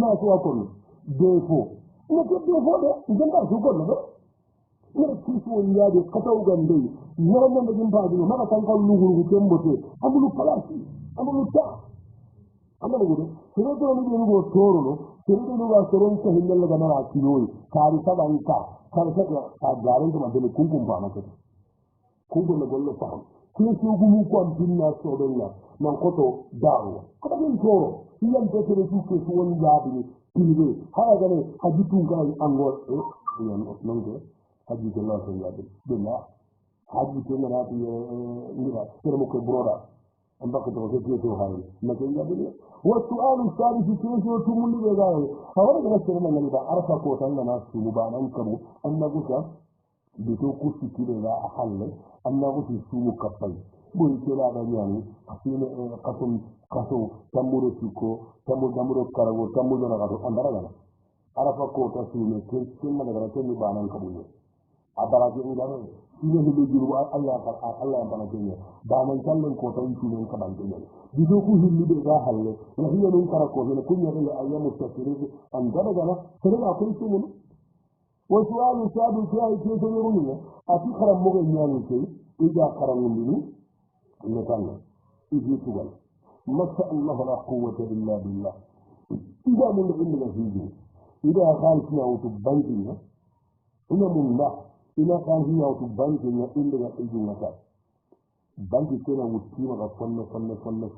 na so akon defo ina ke defo da idan ba su kon ne ina kiso ya de katau gande yawan nan da jin ba dino maka kan kan lugu ke mbote amulu palasi amulu ta amana gudu sai da ni ni go toro no sai da ni ga soron ka hinna ga mara kiyoyi kari saban ka kar ka ga garin da madani kunkun ba maka kunkun da gollo fa kini su gumu ko am dinna so donna nan koto dawo kada bin toro iyan da ke su ke su wani yabi pilbe ha ga ne haji tun ga ango iyan non ke haji da Allah sun yabi dinna haji to na ti nira kira mo ko broda an baka to ke to hayi na ke yabi wa su'alu salisi ke so tun mun da ga hawara ga sirri nan da arfa ko tan na su ba nan kabu annabi ka bito kusi kile ga a halle annabi su kafai buri kila da yani asine kaso tamburo siko tamburo karago tamburo na kaso andara gana arafa ko ta su ne kin na daga tani ba nan kabu ne abara ke ida ne ine hulu juru Allah bana kenya ba nan kallon ko ta yi ne ka ban kenya bito ku hilli de ga halle na hiya nun kara ko ne kunya da ayyamu tafsiri andara gana sai ba kun su mun وسؤال سابق يا كيف يروني أتخرج مغني يعني شيء إذا خرج مني نتنا يجي سؤال ما شاء الله لا قوة إلا بالله إذا من عندنا فيه إذا قال فيها وتبنتنا إن من الله إذا قال فيها وتبنتنا إلا إجوا نكال بنتي كنا وتيما فن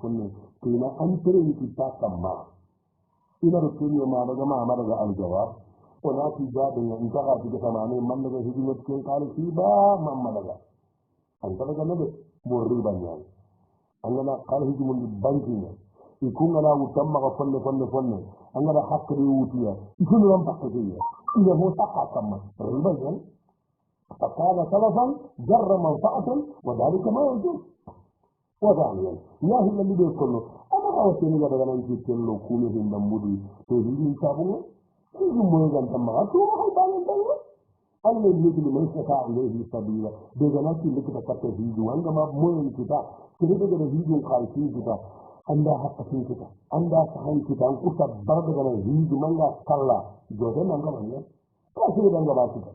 كنا أنتري في تاكما إذا رسولي ما رجع الجواب وناتي جاد انتقى في كمانه من لغا هجمت كن قال في با من لغا انت لغا نبي مريبا يعني اننا قال هجم البنكين يكون انا وتم فن اننا حق ريوتيا يكون لم تحقيقية اذا هو حق كما ريبا يعني فقال سلفا جر منفعة وذلك ما يجوز وذلك يا هي اللي بيقول له انا قلت لك انا نجي كله كونه دمودي تهيجي تابوه كل موجان تما تو هاي بالن بالن الله يجي من سكا عليه سبيلا دغنا كي لك تكته هيجو ان ما موين كتا كده ده هيجو خالصي كتا anda hakkin kita anda sahan kita an kusa bar daga nan hiji manga kalla jode nan ga wannan ka shi dan gaba kita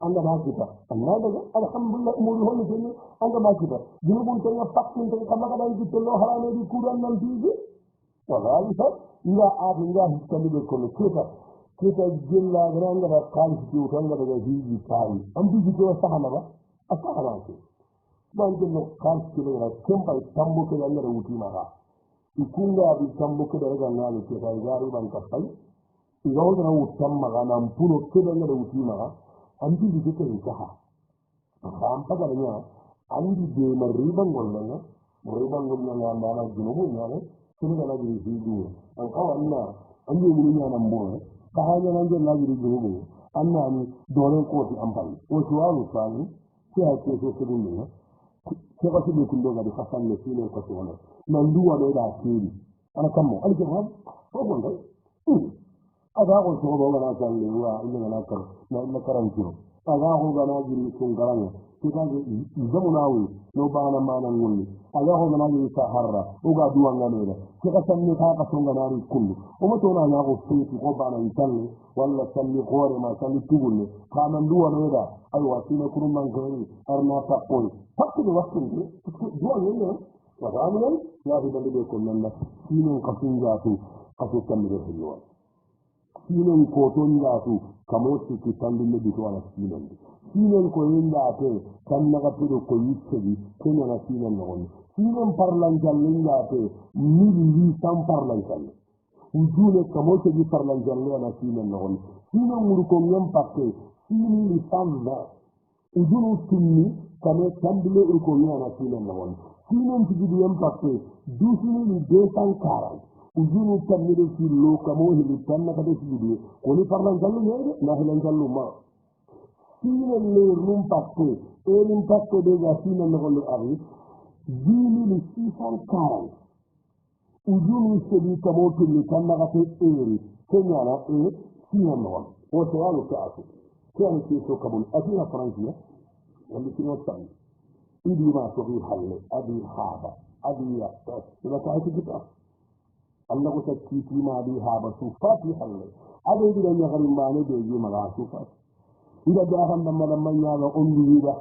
anda ba kita amma daga alhamdulillah umuri hon ne anda ba kita junubun tan pakkin tan kama kada kita lo harane di kuran nan hiji وذلك إذا أعطينا هكذا بكل كيف جل غرانغ بقال في وكانغ بجيجي تاي أم بيجي كوا سهما با أسهما كي بانجل قال كده كم باي تامبو كده أنا روتي معها يكونغ أبي تامبو كده رجعنا لكي فايزاري بانكفاي إذا هو وتامع نامبولو كده أنا روتي معها أم بيجي كده كها فام بقى عندي ديما ريبان قلنا أنا جنوبي يعني sunu kana jiri hidu an kawanna an yi wuri nan bo ka hanya nan da jiri gurugo anna ni dole ko ti amfani ko suwalu sani sai ake so su dinne sai ka tibe kun doga da kasan ne shine ko to wannan nan duwa da shiri ana kammo aljawab ko gonda aga ko so ba na kan lewa inda na kar na karanci aga ko ga na jiri kun garanya kitaje zamunawi no bana manan wonni Allah ho manani saharra uga duwa ngane kika sanni ka ka songa nari kullu o to na yago fitu ko bana intalle walla sanni gore ma sanni tugulle kaman duwa no da ay wasina kurun man gari arna tapol fakku wasu duwa ne wa zaliman ya bi dalil ko nan na sinin kafin jatu kafu kamire hilwa sinin ko ton jatu kamo su ki tandin bi to ala sinin ko yinda te kan naga pido ko yittedi kenya na sinin no on sinin parlan jallin da te mili san parlan jalle ujune kamo te di parlan jalle na sinin no on sinin muru ko nyam pakke sinin li sanna ujunu sunni kame tambile ko nyana sinin no on sinin ti di yam pakke du sinin li de san karan ujunu tammiɗo fillo kamo hili tanna kade fiiɗi woni parlan jallu ñeyde nahilan jallu ma siina leer num pakke erin pakke déjà siina nogolle ari 10,640 ujunu seɗi kamo pilli tannakate eri keñana e siina nogon o sewano ke asu keani keso kabul atina francia wandi sino tanni idima sohi halle adi haaba adi yatta ina kayti kita Allah ko sakkitima adi haaba su fati halle ade dira nyagari mane de yima ga su fati ida jahan da madamma nyaga on wiida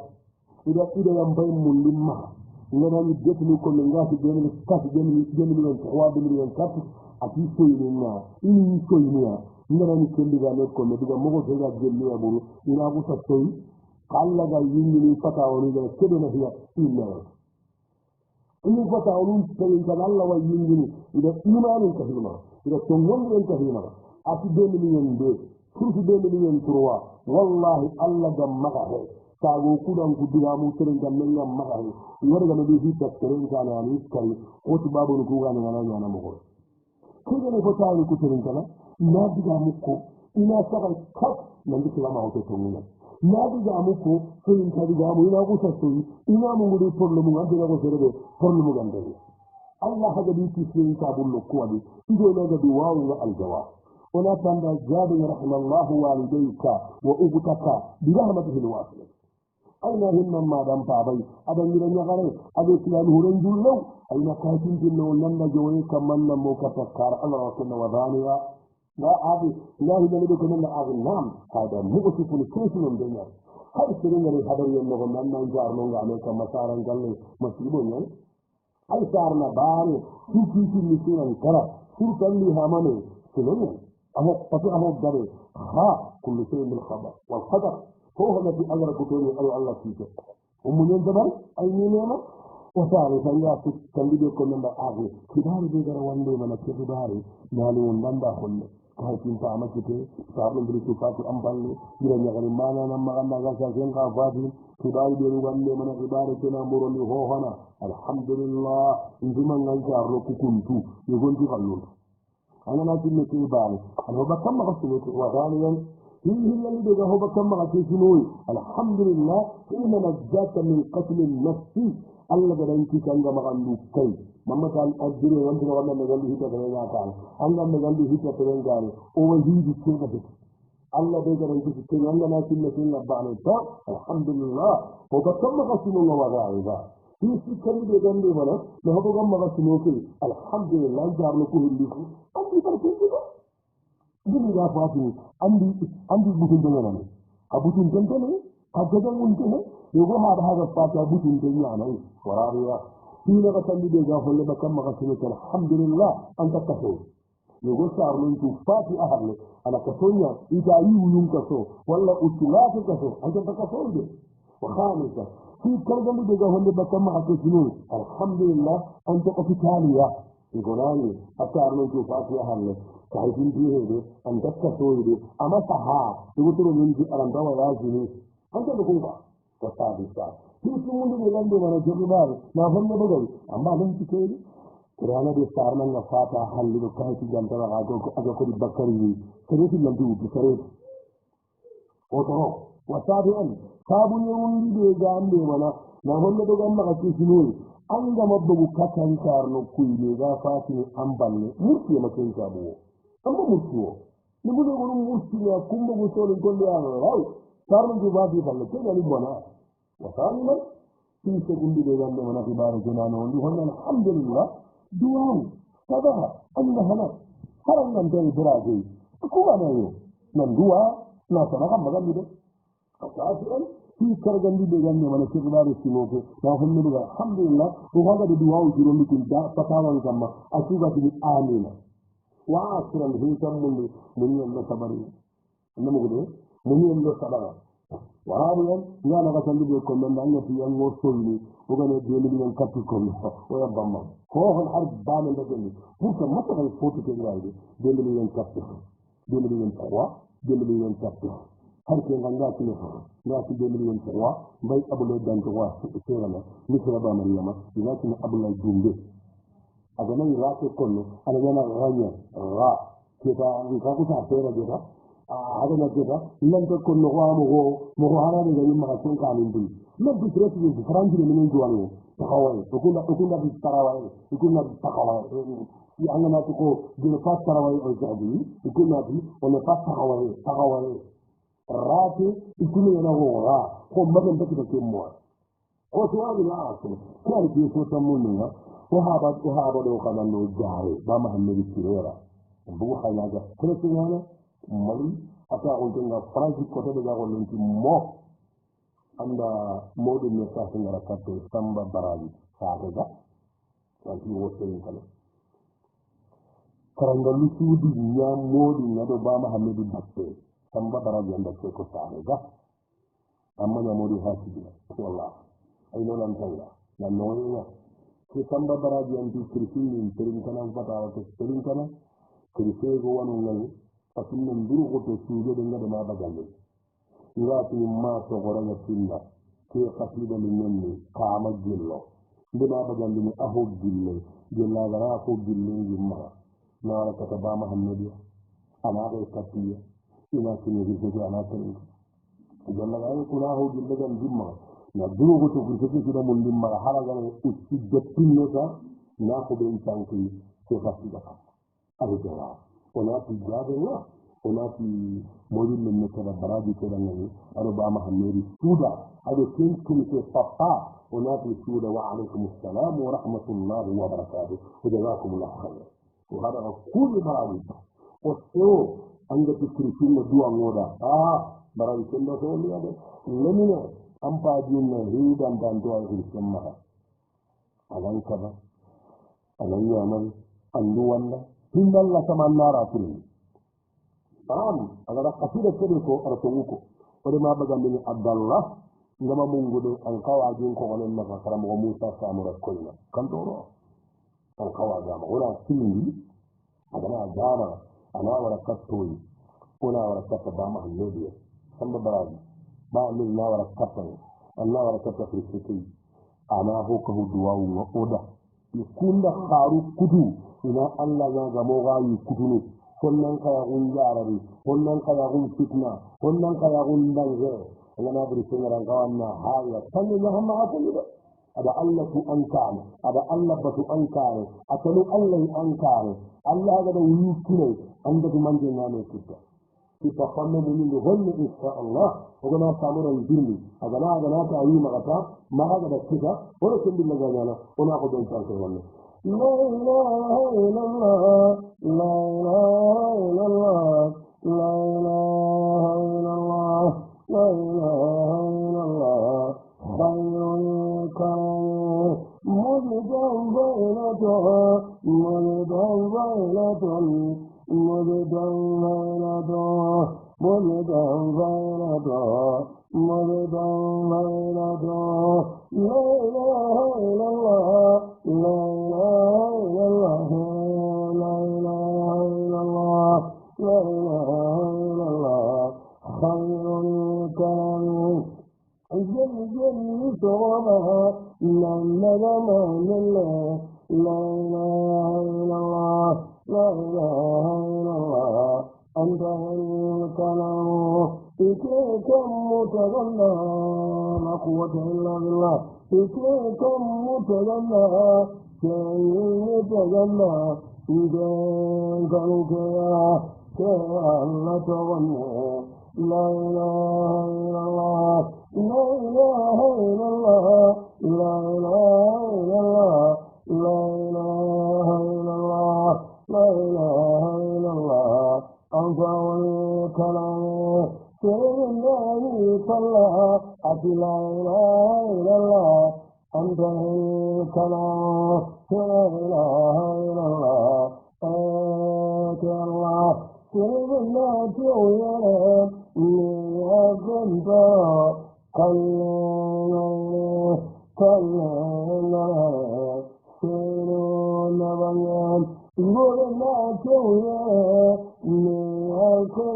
ida yam bay mun limma ngana ni detni ko ngati demel kasi demel en trois demel en quatre ati soyni na ini soyni ya ngana ni kendi ga net ko me diga mogo tega gelli ya buru ina ko sa soy kala ga yindi ni fata woni ga kedo na hiya illa ini fata woni tayin kan Allah wa yindi ida imanin ka hima ida tongon en ka hima ati demel en de surtout demel en trois wallahi Allah ga maga he sago kudan kudiga mu teren kan men yam maga he yoro ga be hitta teren kan ani kari o ti babu ku ga na na mo ko kede ne ko taani ku teren kan na diga mu ko ina saka kap nan di kala ma o to tonga na diga mu ko teren kan diga mu ina ko sa so ina mu ngudi porlo mu ngade ko serebe porlo mu gande Allah haga bi ti sin ka bullo ko adi ido ne ga duwa wa al jawab ولا تنبى جابر رحمه الله والديك وأبتك برحمته الواسعة أين هم ما دام بابي أبن من يغري أبي كلام هرنج له أين كاتين جنو لن جوي كمن نموك تكار الله رسولنا وذانيا لا أبي لا هي من يدك من أغنام هذا مؤسف لكيس من الدنيا هل سرنا لحضر ينغم أن ننجار ننغ عليك مسارا قال لي مسيبون يعني هل سارنا باري في نسينا كرا سرطا لي هماني سنوني أهو ففي أهو الدري كل شيء من الخبر والقدر هو الذي أدرك توني أي الله فيك ومن ينتبه أي نيمة وصاري فإذا تنبيه كل من الآخر كباري بيجر واندي من كباري نالي ونبندا خل كهيتين فعما كتير صارنا بريتو فاتي أمبالي جرى نغري مانا نما غنى غنى غنى غنى كباري بيجر واندي من كباري كنا مروني هو هنا الحمد لله إنزما ننجار لكو كنتو يقول في غلول أنا ناسي مثل بالي أنا بكم غسلت وغاليا هي اللي بيجا بكم غسلت الحمد لله إن نجاك من قتل النفس الله قد أنت كان مغلوب كي مما قال أجري وأنت وأنا مغلي هيك ترينا كان أنا مغلي هيك ترينا كان هو هيدي كذا الله بيجا أنت كي أنا ناسي مثل بالي الحمد لله وبكم غسلت وغاليا في كل بيجان دي ولا ما هو كم مرة سنوكي الحمد لله جاب لكم اللي هو أنتي تركين كده جميل يا فاطمة عندي بوتين تاني أبوتين تاني أجدا ممكن يقول هذا فاطمة بوتين تاني أنا ورابيا في نقطة تاني بيجان ولا بكم مرة سنوكي الحمد لله أنت كفو يقول صار من توفاتي أهله أنا كفويا إذا يوم كفو ولا أطلاق كفو أنت كفو وخامسة في كلام بيجا هون بكم عكسينه الحمد لله أنت أفكاريا يقولاني أكثر من توفاقي أهله كهين فيه ده أنت كسوي ده أما صحة تقول من جي أرندا ويازني أنت بكونك وصادقا في سمون بيجان ده مرة جبار ما هم بدل أما هم تكيل كرانا ده صارنا نفاتا حل ده كهين جانتا أجا كل بكري كريت لندو بكريت وترى وصادقا sabun yawundi be gande wala na holle do gamma ka kisinu an ga mabbu katan karno kuyle ga fati amballe murti ma ken sabu amma murtiwo ni bu do murti ya kumba go solo golle ala raw sarno ju baadi balle ke gali bona wa sarno ti segundi be gande wala ti baro junano ndi holla alhamdulillah duwan sabaha anna hana haran nan dai buraje ko ba na yo nan duwa na sana ga magan do أصلاً في كرجال دي بيجان من الكبار السموك ناهم نبغى الحمد لله وهذا بدواه يجرون لكن جاء فتاوى كما أشوفه بالآمين وعاشرا هي كم من يوم صبري نموذج من يوم صبر وهذا يعني مثلا بيقول من أن في يوم وصلني وكان يدين من كتكم ويبضم هو الحرب بان الدنيا ممكن ما تغير فوتو كذا دين من كتكم دين من قوة دين من كتكم har ke ganga kile na ci 2023 bay abulay dan to wa sera la ni sera ba mariyama ina ci abulay dumbe agana irake konno ana yana ranya ra kita ka ku ta pera jeta agana jeta lante konno ko mo hana de gari ma sun ka min dum no bi treti di franji ni min duwani takawai ukunda bi tarawai ukunda bi takawai ya angana ko di pas tarawai o jadi ukunda bi on pas takawai rati ikuni yana ko ra ko magan take take mo ko to wani la asu ko di so tamun na ko haba do kana no jare ba ma hammi kirera bu khanya ga kretiana mali ata on tenga franci ko to daga ko lenti mo anda modu ne sa ngara kato samba baraji sa ga wanti woten kala karanga lusudi nya modu ngado ba ma hammi batte samba baraji anda ko sa ga amma nya modu hasidi wallah ay non an tanga na noya ke samba baraji anti kirfini terin kana fata ko terin kana kirfe go wanu ngal patinna nduru ko to suje de ngada ma bagalle ngati ma to goranga tinda ke qasida min nenni kama gillo ndina bagalle ni aho gille gilla gara ko gille yimma na ka ba muhammadiya ana ga katiya ina kini rijo ana tan gilla gara ko na ho gille gam yimma na duru ko to kirfe ko mun dimma hala ga usti dottinno ta na ko ben tanki ke qasida ka abu jawa ona fi jabela ona fi modin min kala baraji ko dan ni ado ba muhammadi suda ado kin ke papa ona fi suda wa alaikum assalam wa rahmatullahi wa barakatuh wa jazakumullahu khairan ko hada kullu baraji o so anga fikri na duwa ngoda baraji kendo so ni ade lemina ampa jinna hidan dan to al sunna alan kaba alan yaman andu wanda hindalla sama nara kulli agara qasida kede ko aratuko ode ma baga min abdallah ngama mungude an kawa jin ko gonen na karam ko musa samura koyna kantoro an kawa jama wala tilli agana jama ana wara kattoyi wala wara katta ba ma hanodi samba baraji ba min na wara katta Allah wara katta fi ana hokka duwa oda kunda kharu kudu ina Allah ya ga moga yi kudunu konnan kaya gun jarari konnan kaya gun fitna konnan kaya gun dange ngana buri singaran kawanna haya tanni mahamma akulu ada Allah tu ankane ada Allah batu ankane atalu Allah ankane Allah ga da yukine anda du manje ngane kitta kita fanno mun ni honno insha Allah ogana samura yirni agana ta yi magata maga da kitta wala kin billahi gana ona ko don tanke wannan لا إله إلا الله لا إله إلا الله لا إله إلا الله لا إله إلا الله خير الكرم مجدا بينته مجدا بينته مجدا بينته مجدا بينته مجدا بينته لا إله إلا الله لا إله إلا الله لا إله إلا الله لا إله إلا الله خير الكلام جل شربها لا نظم لله لا إله إلا الله لا إله إلا الله أنت الكلام فكركم متغنى لا قوة إلا بالله فكركم متغنى شيء متغنى إذا كانوا كأن تغنى لا إله إلا الله لا إله إلا الله لا إله إلا الله لا إله إلا الله لا إله إلا الله أنت الكلام سيدنا صلى لا إله إلا الله أنت الكلام لا إله إلا الله أنت الله سيدنا جويا ليكنت كلا سيدنا بيان سيدنا جويا ليكنت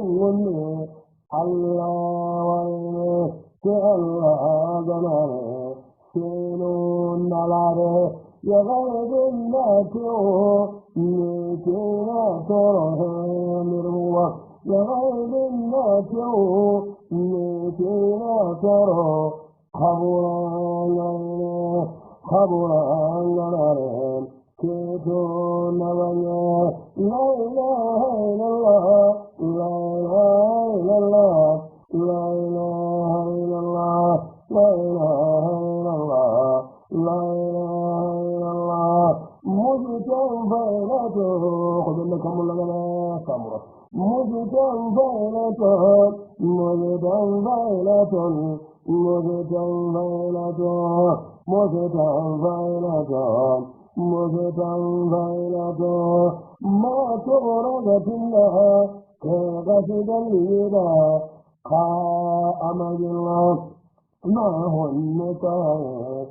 الله وإنه الله جناره سينون نلاره يغيب الناتع نيتنا ترهم الروى يغيب الناتع نيتنا ترى خبرا كيتون نبيا لا إله إلا الله لا إله إلا الله لا إله إلا الله لا إله إلا الله لا إله إلا الله مجتمع بينته خذ لكم لنا سمرة مجتمع بينته مجتمع بينته مجتمع بينته مجتمع ما تغرقت لها كغسد الهدى قام الله ما هو النتاج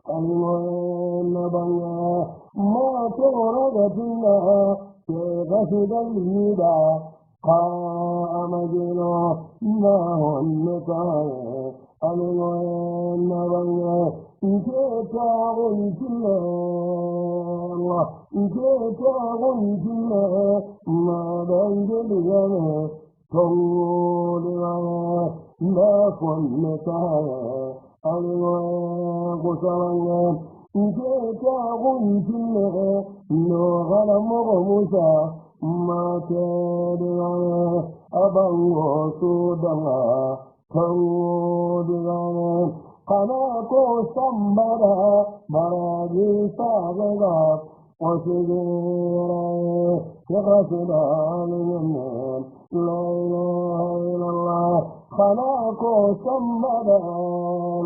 النبيا ما تغرقت لها كغسد الهدى قام الله ما هو النتاج النبيا ما بنجلها طولها ما كنتها الغسرنا كتابها نغل مغمسا ما تدعى أبا وصودها طولها قناكو سمبرا براجي سابقا وسجيرا يغسلان يمين لا إله إلا الله قناكو سمبرا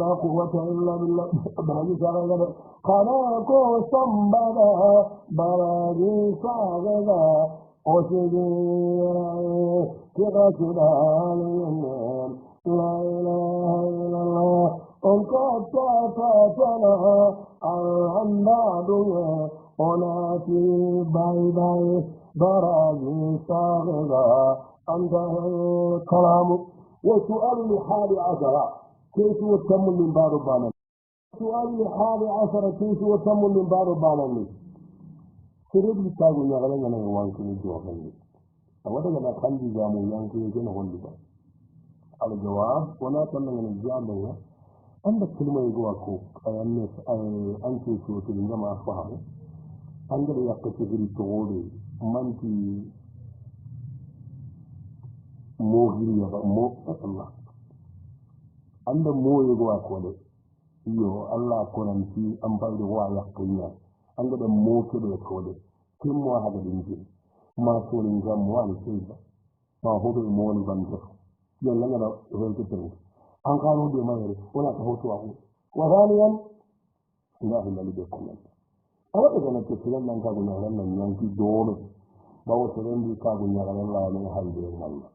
لا قوة إلا بالله براجي سابقا قناكو سمبرا براجي سابقا وسجيرا يغسلان يمين لا إله إلا الله انقطعتنا العنباد وناتي باي باي براجي صاغرة انتهى الكلام وسؤال لحال عشرة كيف يتم من بار بانا سؤال لحال عشرة كيف يتم من بار بانا سرد بتاعي نغلق أنا وانك نجوه أولا أنا خلي جامو يانكي يجينا هون الجواب ولا تمنع الجامعة عندك كلمة يقولكوا الناس أنت شو تلين ما أفهم عندك يقصد التغولي منتي موغري مو الله عندك مو يقولكوا ده يو الله كوننتي أمبارح هو يقينا عندك مو كده يقوله كم واحد بينجي ما تقولين جامعة لسيدا ما هو بيمون بنجر يلا نرى هيك تاني أنقانو دي ماير ولا تهوتوا أهو وثانيا إله إلا اللي بيكون أولا كنا كثيرا من كابو نهرنا ينكي دور باو سرين دي كابو نهرنا الله من حال دي الله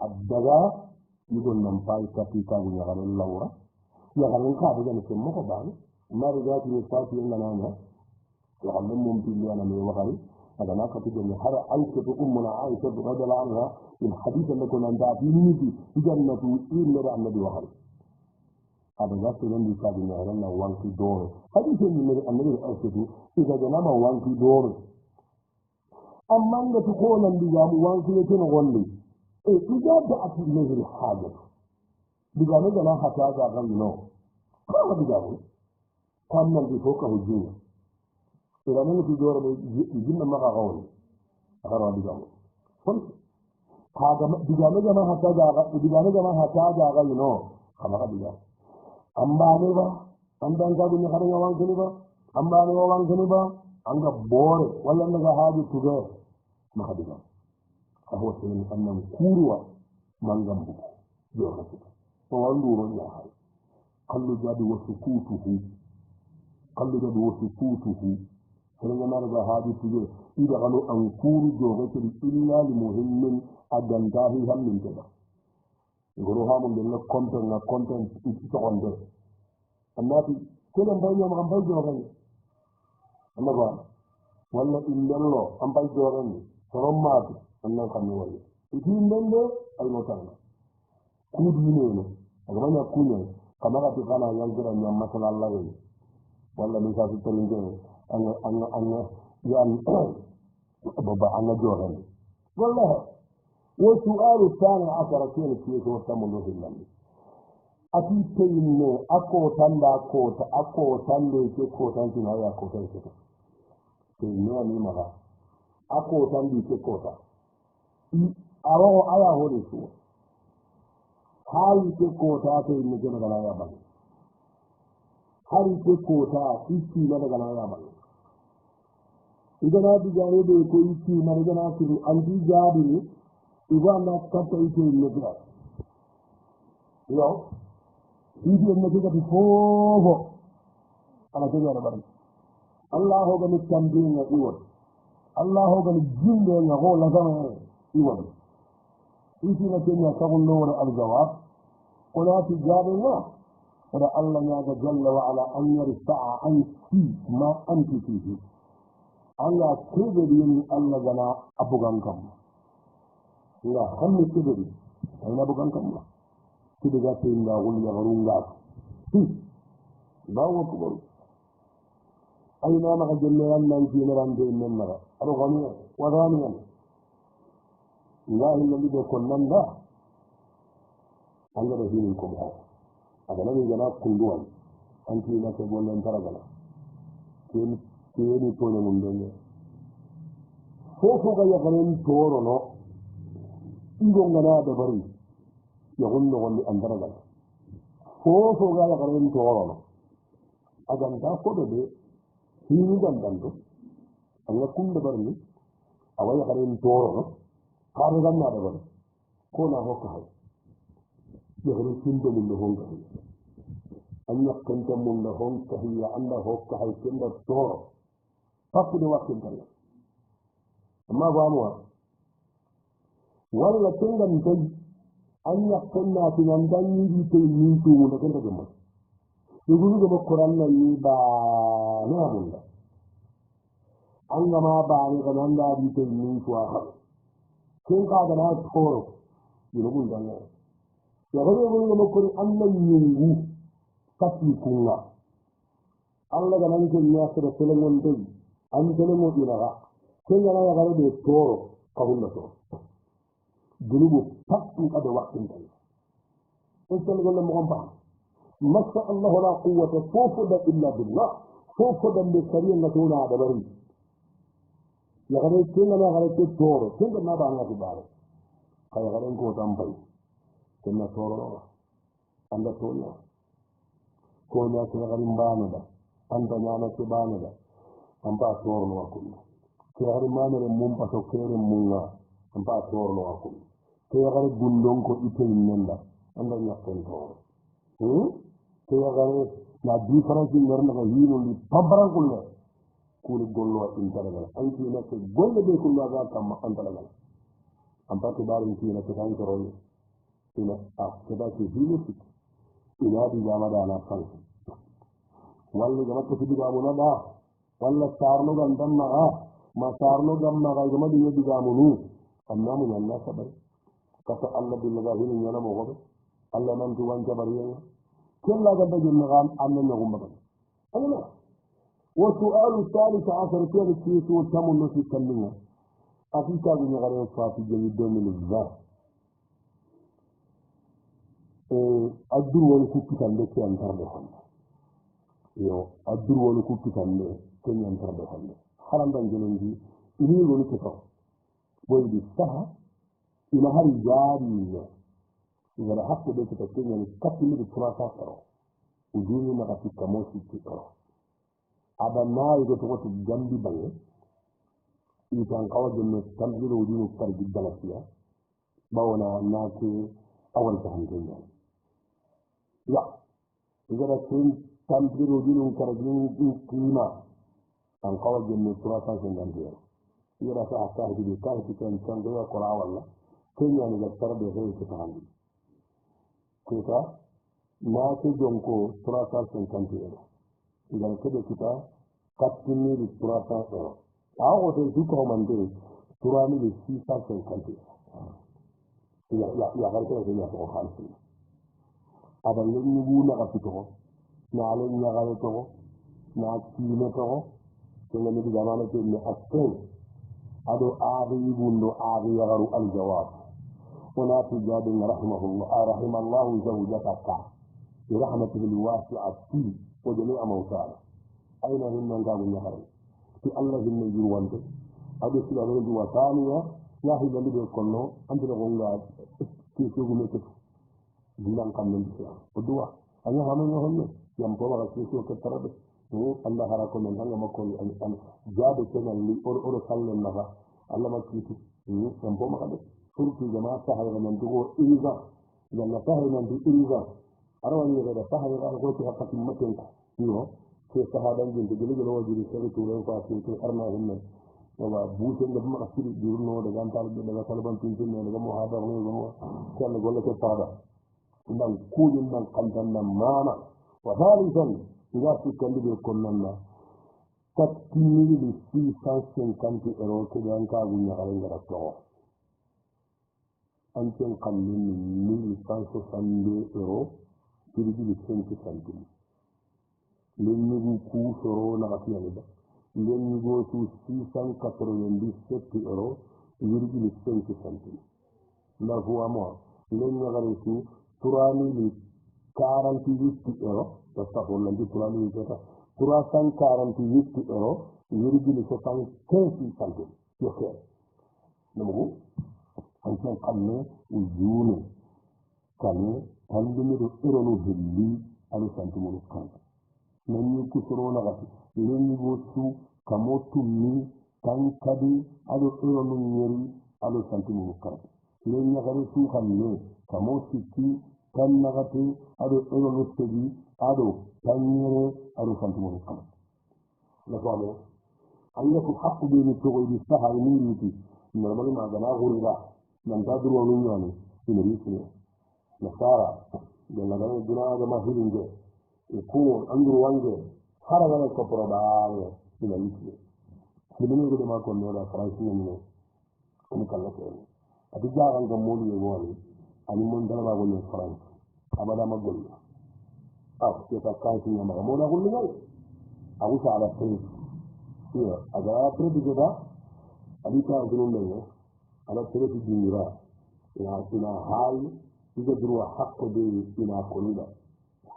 الدغا يقول نمباي كافي كابو نهرنا الله يغرن كابو جاني كمو كباني ما رجعت نساتي إننا يغرن ممتي اللي أنا ميوغاري هذا ما كتب لي هذا عائشة أمنا عائشة رضي الله عنها الحديث اللي كنا ندافعين في جنة إلا النبي وحده هذا جالس يقول لك هذا نهرنا وانكي دور حديث النبي عائشة إذا جنما وانكي دور أما أن تقول أن بيجام وانكي يكون غني إذا جاءت إليه الحاجة بيجام جنا حتى جاء غني كم بيجام كم من بيفوقه الجنة إذا من في دور الجنة ما غاوي أخرى بيجام فل هذا بيجام جنا حتى جاء غني خلاص بيجام أمباني با أمبان كابين خارج وان كنيبا أمباني وان كنيبا أنك بور ولا أنك هذا تجاه ما خدينا أهو سين أنهم كوروا مانغام بو جوهرته فوالله يا هاي قالوا جاد وسكوته سين أنا هذا تجاه إذا قالوا أنكور جوهرته إلا لمهم أجنداه هم من كذا يقولوا هم من content إستقامة الناس كلهم بينهم عم بيجوا أما قال ولا إلا الله عم بيجوا فرمات الناس كانوا وياه يجين من ده أي مكان كودينه أجمعنا كونه كما كتبنا ينزل أن يوم مثل الله walla min sa su toringe anga yan baba anga joren wallahi wa su'alu thani asara kene kiyeso tamundo hillandi ati teyinne akko tanda kota akko tande ke kota tina ya kota ke teyinne ani maga akko tandi ke kota awo aya hore su hali ke kota teyinne ke daga ya bang hali ke kota ichi na daga ya bang igana digare de ko ichi na daga kiri andi jadi igana kata ichi ne gra yo idi en nake gati fofo ala jogara ɓaɗa allah hogani tambinga iwon allah hogani jimɓenga ho lasama iwon itina keña sagullowore aljawab onati jaɓenga oɗa allah ñaga jalla wa ala an yarfaa anki ma anti fihi anga keɓeɗi allah gana abugan kamma nga hammi keɓeɗi ayna abugan kamma kide gatte inda wulya garunga bawo kubaru ayna maka jelle rannan ki nerande men mara aro gami wadani an ngahi lalli be konnanda angara hinin ko ba agana ni gana kunduwan anti na ke bonnen taragala keni to ne mundonne fofo ga yagaren toro no ingo ngana da bari yagunno gondi andaragal fofo ga yagaren toro aganta kodo de hini gandanto anga kunde barni awa yagaren toro kare ganna da bari ko na hokka hay yagaren kunde mun honka anya kanta mun da honka ya anda hokka hay kenda toro pakku de wakin tan amma ba mu wala tengan tay anya konna tinan dan yi to min to mun da kanta da mu yugo go Qur'an nan ni ba na bunda an gama ba ni kan da bi to min to ha kin ka ga na toro yugo bunda ne ya ga go go Qur'an nan yungu kafi kunga Allah ga nan ko ya ta telefon dai an telefon ina ga kin ga ya ga de toro ka bunda to dunubu pakku kada waktin tan ko telefon mo ba ما شاء الله لا قوة فوفدا إلا بالله فوفدا بكريه نتونا دبري يغري كنا ما غري تور كنا ما بانا في بار كاي غرين كو تامباي كنا تور عند تونا كونا كنا غرين بانا دا عند نانا كبانا دا أمبا تور نو أكون كغري ما نري مم باسو كيري مونغا أمبا تور نو أكون كغري بندون كو إتين نندا عند نياكن تور kegare na difference ngarna ko hino li pabran kulle kuli gollo intaragal anti na ko golle be kullu ga kam antaragal ampa to barin ki na ko tan toro ina akeda ki hino fit ina di jama dana kan wallu jama ko diga mo na da walla sarno gandam ma sarno gamma ga jama di diga mo nu amma mo nalla sabar kata allah billahi hino nyana mo gobe allah nan tu wanja bariya كلا قد النغام أن النغم بغل أولا وسؤال الثالث عشر كيف السيس والتم النسي كمنا أفيكا بنغرين صافي جميل من الزار الدر ونكوكي تنبه كي أنتر بخل الدر ونكوكي تنبه كي أنتر بخل حرام دان جنونجي إني ونكفر ويدي السها إلى هل جاري إذا حق بيت تكين يعني كتمي الثلاثة كرو وجوني ما في كموسي كرو أبا ما يجي تقول جنبي بني إذا كان جنة تنزل وجوني كار جدا لفيا باونا ناس أول تهانجين يعني لا إذا كان تنزل وجوني كار جنة كلمة كان كار جنة ثلاثة كنجان إذا سأحتاج بكار كان تنزل كرا ولا كين يعني جتر بغير كتانجي kita na ke jonko 350 euro idan kede kita 4000 euro awo to su ko mande 3650 ya garke ya ko halsi aban ni bu na ka fito na ale nya ga to na kiine to kenga mi digamana ke ne asten ado aagi bundo aagi yagaru aljawab wana tijadi rahimahullah rahimallahu zawjataka bi rahmatihi alwasi'ati wa jami'a mawtana aina hinna ngabu nyahari ti allah hinna yurwante ado sila redi wa thaniya yahi dalil be konno antira gonga ki sugume ke bilang kamne bisya odua anya hamu honne yam ko wala ki so ke tarabe Allah harako men hanga makko an jabe kenan li or sallen nafa Allah makki yam bo makade surtu jama'a sahaya man dugo iriga yalla sahaya man du iriga arawani da sahaya ga ko ti hakati maten ko ke sahadan jin de gele wajiri sai to ren fa to arna hinne wala buuten da ma asiri dirno da gantal da daga talban tintin ne daga muhadar ne go kan golle ko pada dan kudin dan kantan nan mana wa thalithan idza tukallibu kunnanna tatmili bi 650 euro ke dan ka gunya haran gara to an ten kallin 1160 euro kiri bi 20 centime lenni ku soro na afiyani ba lenni go su 697 euro virgule 5 centime la voix moi lenni gare su 3048 euro astaghfirullah 348 euro virgule 75 centime yoke namu an tan kanne ujune kanne handumi do euro no helli alu centime kan nanyi kusurona gati nanyi gosu kamotu mi tankadi ado ero no nyeri ado santimi mukara nanyi gari su halle kamotu ki tannagati ado ero no segi ado tanyere ado santimi mukara la famo anga ku hakku be ni to di saha ni riti normali ma gana gurira nan dadru wa nyani ni riti nasara de la gana duna da mahiringe ko anduru wange haragana ko prodaale ina yiti dum ko ma ko no da france ni no ko kala ko adu jaagal ngam modi e woni ani mon dara ba woni france abada ma gol ko ta ka ci ma mo da gol ni awu sa ala prince ya aga prince de da adi ka gol no ala prince di mira ina hal ida durwa hakko de ina ko ni da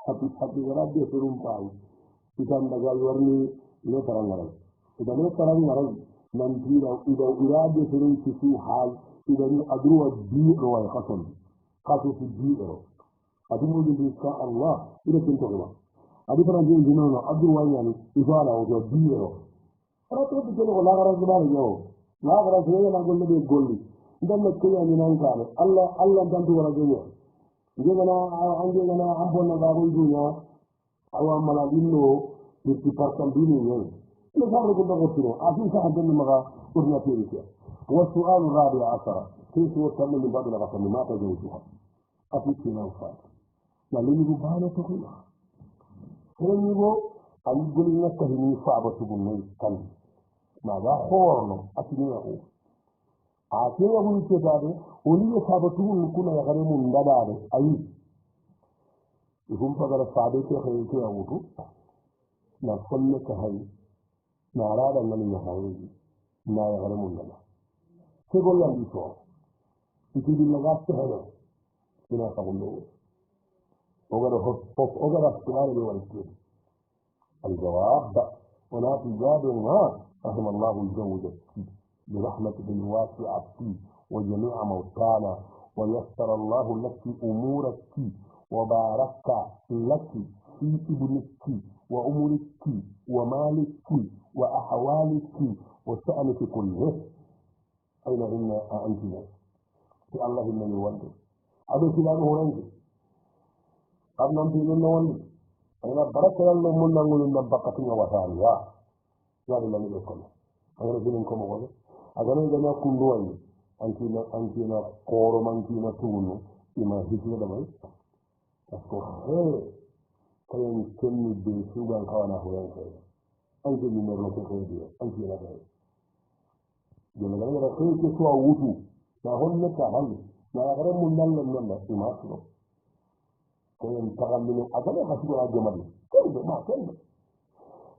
happy rabbi surumpai ikan dagal warni ne tarangaral idan ne tarangaral nan tira ida surun kisu hal idan adruwa bi rawai khasan khasu fi bi adu bi ka Allah ida tin to adu fara jin dino adruwa yani ifala o bi ara to bi ko la gara zuba yo la gara zuba na golle be golli idan ne kiya ni nan ka Allah dan to wala gonya jegana ambonna gago dunya awa maladino di partam dini ne ne fare ko dago tiro afi sa hadden maga ordinateur ki wa su'al rabi' ashara كيف يتم من بعض الغفل ما تجوزها أفيد في نوفات نالين يبهانا تقولها كلن يبو أن يقول لنا كهني صعبة تقولنا كان ماذا خورنا أتنيه أتنيه يتبادي ولي صعبة تقولنا كنا يغرم ندبادي أي يهم فقر صعبة كهنك يوتو نفلك هاي نارادا من يهاي نا يغرم ندبادي تقول لهم بيسوا يتبين لغات تهنا كنا تقولوا وغير السؤال والكلام الجواب ولا تجاب ما رحم الله الجود برحمته الواسعة وجميع موتانا ويسر الله لك أمورك وبارك لك في ابنك وأمورك ومالك وأحوالك وشأنك كله أين إن أنتنا في الله من يولد هذا كلام هرنجي أنا أنتنا نولد أنا بركة الله من نقول إن بقتنا وثانية يا الله يكون أنا رجلكم أقول أنا إذا كندواني أنتنا قارم أنتنا تونو إما هيجي دمائي أسمع كلام كلمة بيسوعان كوانا هرنجي أنتنا نروح كهدية أنتنا كهدية جمعنا رأي كسوة وجو ما هو نكهل ما أقرب من نلا إماسلو كم تغلبنا أجمع خسوا أجمعنا كم ما كم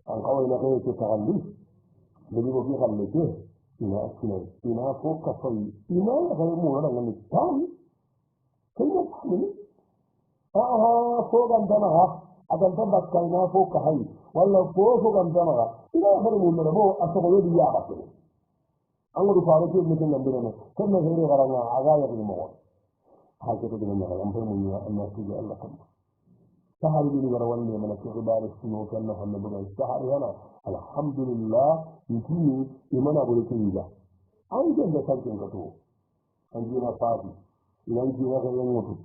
an kawai na kai ke tagalli da ni ko ki kalle ke ina kinai ina ko ka sai ina ya ga mu ran ngani tan kai ne ni ko gan dana ha adan ta bakka ina ko ka hai walla ko gan dana ha ina har mu na bo aso ko di ya ba ke an gudu faru ke mutum nan birane kan na sai garanga aga ya ni mo ha ke to dinga an bai mun ya Allah su ga Allah kan sahari ni gara wande mana ke ibare suno kan na hannu bugan sahari yana alhamdulillah yiki imana bure ke yiga an je da sarkin ka to an ji na fadi idan ji ga yan mutu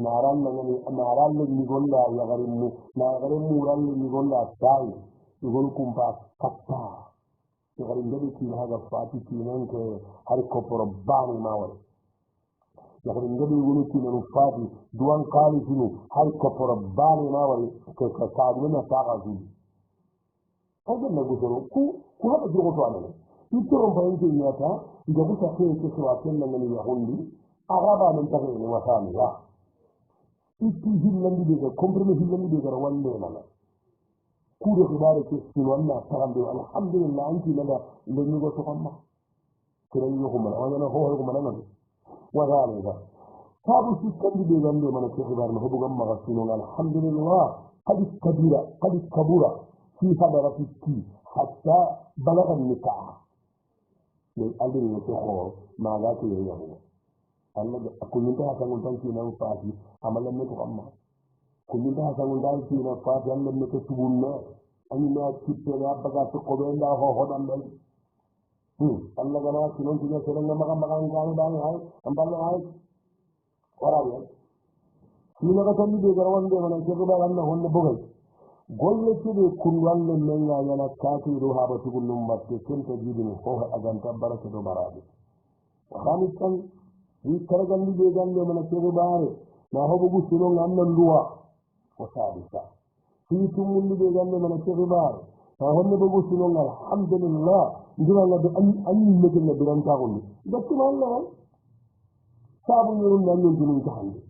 naran nan ne naran ne gonda ya garin mu na garin mu ran ne gonda sai gol kumpa katta ya garin da ki na ga fati ki nan ke har ko bani mawai yakari ngadi woni kino fadi duwan kali kino har kapora bani na wari ko ka sadu na taga zu kaga na gudoro ku hada jogo to anane itoro bayin ke nyata iga buta ke so aken na ngani ya hondi araba nan tage ni wasani ya itu hillandi de kompromis hillandi de gar wande nana ku de khibare ke sunna tarambe alhamdulillah anti nada lenni go to kamma kiran yo ko mana wana ho ko mana nan وذلك صابوا في الكبير بيغني من الكبير ما هو بغم مغسلون الحمد لله قد كبر في حضرة التي حتى بلغ النكاح للأجل يتخور ما ذاك يهيه كل انتهى سنغنطان فينا وفاتي أما لم يتغم كل انتهى سنغنطان فينا وفاتي أما لم يتسبون أن ما تبتلي أبقى تقبين لا هو هدى من Allah gana sinon tiga serang makan kami bang hai ampal hai orang ya sila kata ni dia garawan dia mana cakap bagan na honda bogai golle tiga kunwan le menga yana kaki roha batu kunum batte kenta jadi ni oh aganta barat itu barabi kami kan ini keragan ni dia ganda mana cakap bare na ho buku sinon amnan dua wasabisa ini tumun ni dia ganda mana cakap bare na honda buku sinon alhamdulillah ndina la anni megen na biran ta gondi dakki walla sabu ñerun nan non dinu ta hande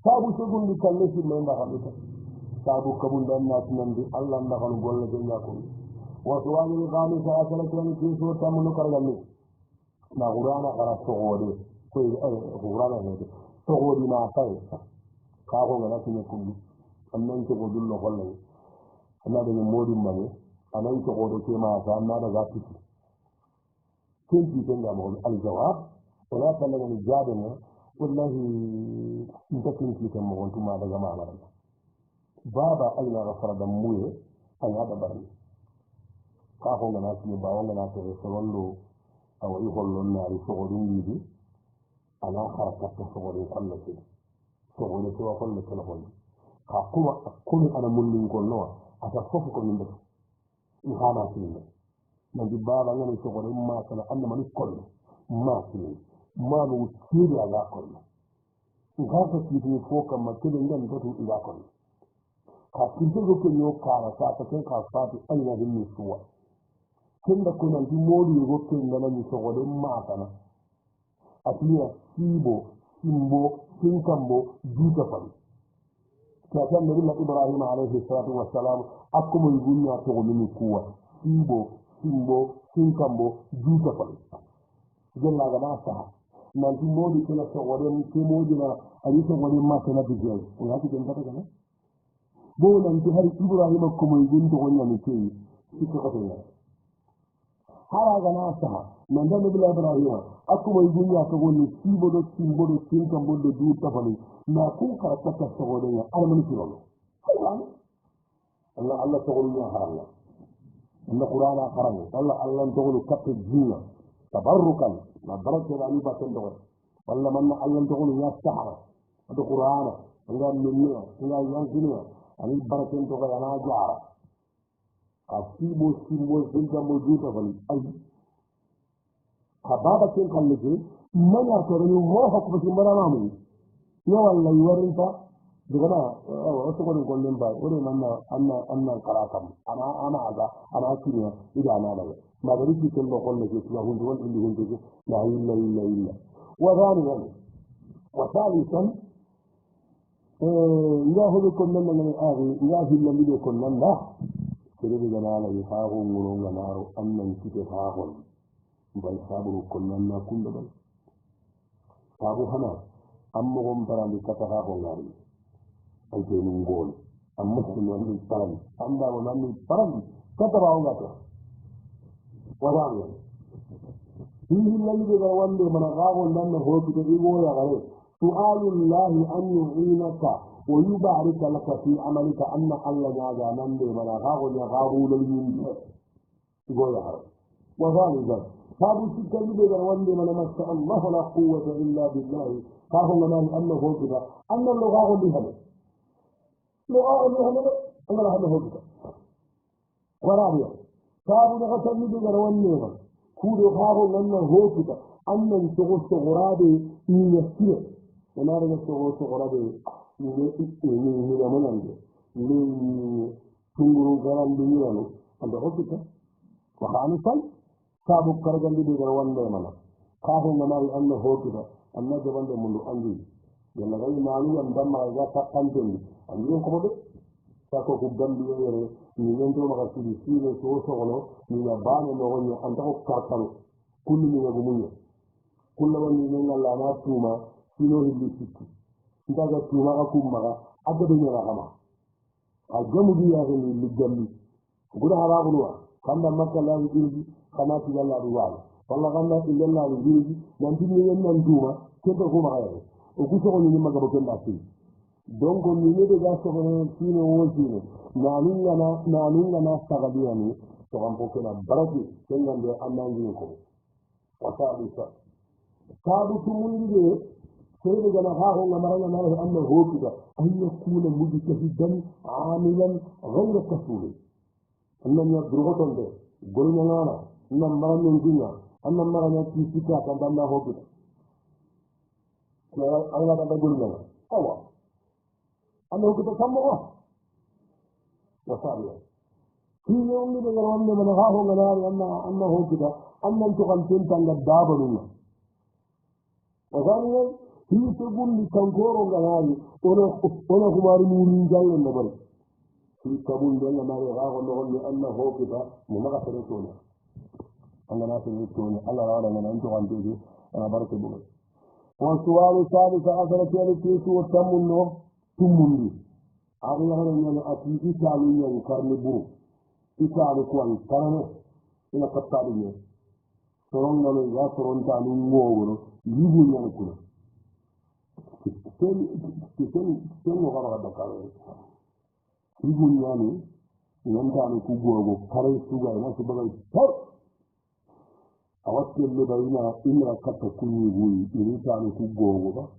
sabu so gondi kalle ci men ba hamita sabu kabul dan na tunandi allah nda kan golle de ñako wa suwani qami sa asala tan ci so tamunu kargalni na qur'ana qara so gode ko qur'ana ne so godi ma tay ka ko ngana ci ko amman ci godul no golle ana de modi mane anan ci godo ke ma sa na da zati كنت تنجم الجواب ولا تلقى الجابنا والله انت كنت كم قلتم هذا جماعة بابا أين غفر دموه أن هذا بري كافون الناس يباون الناس يسولون له أو يقولون الناس يسولون يدي أنا خرجت يسولون كل شيء يسولون سوى كل شيء كل أنا مولين كلنا أتصف كل من بس إهانة فينا nanti baba ngani sokore ma kana anna mani kollo ma sini ma no tiri ala kollo ngaka tiri foka ma tiri ngan to ila kollo ka tiri ko ko yo kara sa ta ken ka fati ayna hinni suwa kenda ko nanti modi go ken ngana ni sokore ma kana atiya sibo simbo kinkambo duka fali ka tan nabi ibrahim alayhi salatu wassalam akumo yunya to ko ni kuwa sibo simbo kinkambo duka fali jella ga na sa nanti modi kala sokore ke modi na ayi sokore ma kana bijay o yati den kata kana bo nanti hari ibrahim ko mo gunto wonna ni ke ko ko ya hara ga na sa nan da nabi ibrahim akuma gunya ko wonni simbo do kinkambo do duka fali na ku ka kata sokore ya almani kilo Allah sokore ya haralla إن القرآن أخرجه والله الله تقول كف الجنة تبركا ما بركة عليه بتندور والله من الله تقول يا سحرة هذا القرآن الله منيا الله ينزلنا عليه بركة تقول أنا جارة أسيبو زنجا موجودة فلي أي خبابة كن خليه من يرتوني هو حكم في مرامي يا والله يورنتا digana wasu gudun kullum ba wurin annan karakam ana aga ana kiriya idana da ma da riki tun da kullum ke cikin hundu wani inda hundu ke la illa illa wa zaliyan wa salisan ya hudu kullum nan ne ari ya hillan ne kullum da serebe ganala yi haako ngoro nganaro annan kite haakon mbay saburu kon nanna kunda bal saabu hana amma gon parandi kata haako ngari ay te ni ngol amma ko nanni parandi anda ko nanni parandi kata rawo ngata wala hihi lalide ga wande mana haako nanna hotude igo ya gare su'alullahi an yu'inaka ويبارك لك في عملك أن الله جاء نندي من أخاق يخاقوا لليمين يقول يا حرب وذلك هذا الشيء الذي وندي من ما شاء الله لا قوة إلا بالله فهو من أنه كذا أن اللغاء بهذا لغاء بهذا أن الله كذا ورابع فهو نغسل لدي وندي من كود يخاقوا أنه كذا أن تغسط غرابي من يسير ونرى تغسط غرابي ni amanande ni tunguru garandi yano anda hokkita waxani fal sabu karagandi be gar wande mana kaho ngamari anna hokkita anna jabande mundu andi yalla gai manu am damma ga takkantendi andi ko mo de sako ko gandi yere ni ngento maka sidi sile so sono ni na bana no gonyo anda ko kartal kullu ni go munyo kullu woni ni ngalla na tuma sino hilli sikki ndaga tuma ka kummaga agade nyara kama ajamu biya ni ligammi guda harabulwa kanda makka la dirgi kana ti yalla ruwal walla kanda illa la dirgi nan tinni nan tuma kento ko ma yae o guso ko ni maga boken basi donc ni ne de ga so ko sino wo sino nanunga na sagadiya ni to ampo kena baraki tengande annangi ko wasabi sa sabu tumundi سيد جناحه ومرنا ناره أنه هو كذا أن يكون مجتهدا عاملا غير كسول أن يدرغة عنده قلنا لنا أن مرنا الدنيا أن مرنا في سكاة أنه هو كذا أنا لا أقول لنا أوه أنه كذا سمعه وصاري في يوم من الأيام من ناره وناره أنه هو كذا أن تقول تنتظر الدابة لنا وصاري hii segundi kankoro ngalani ona kumari muri njalle ndabari hii kabun denga mari gago no ni anna hokita mu maga tere tona anga na tere tona alla wala ngana nto kanteji ana barke bugo wa suwalu salisa asara tele tisu wa tamunno tumundi ari yana nyane ati isalu nyen karne buru isalu kwan karane ina kattadu ne soron ngalo ya soron tanu ngogoro yibu nyen kuna sen mo gaba da kare ibun yani yanda ne ku gogo kare su ga na su bagai tar a wasu le bayina inra kata kunni guri iri ta ne ku gogo ba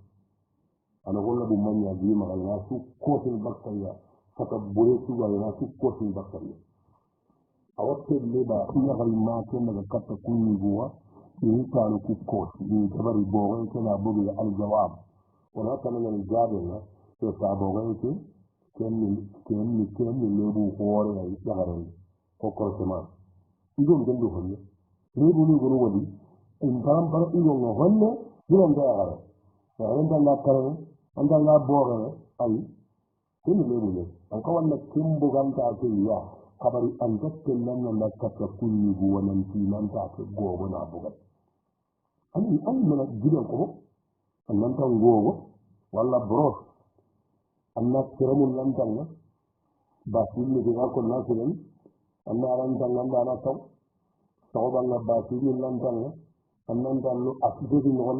ana golla bu manya bi ma na su ko sun bakkaya kata bure su ga na su ko sun bakkaya a wasu le ba ina ga ma ken daga kata kunni guwa iri ta ne ku ko ni tabari bogo kana bugu al jawab wala kana nan jabena to sabo gaiti kenni lebu hore ay jagaran ko kortema idon gendo honne lebu ni gono wadi in param idon no honne dinan da yagara ran da la kare anda la boga ay kenni lebu ne an ko wonna kimbo ganta ke ya kabari an dakke nan nan da kata kunni go wannan tinan ta ke gogo na buga an mana gidan ko annan tan gogo walla bros anna kiramun lantanga basini diga ko nasilen anna lantanga ndana taw tawbanga basini lantanga annan dallo aside ni ngon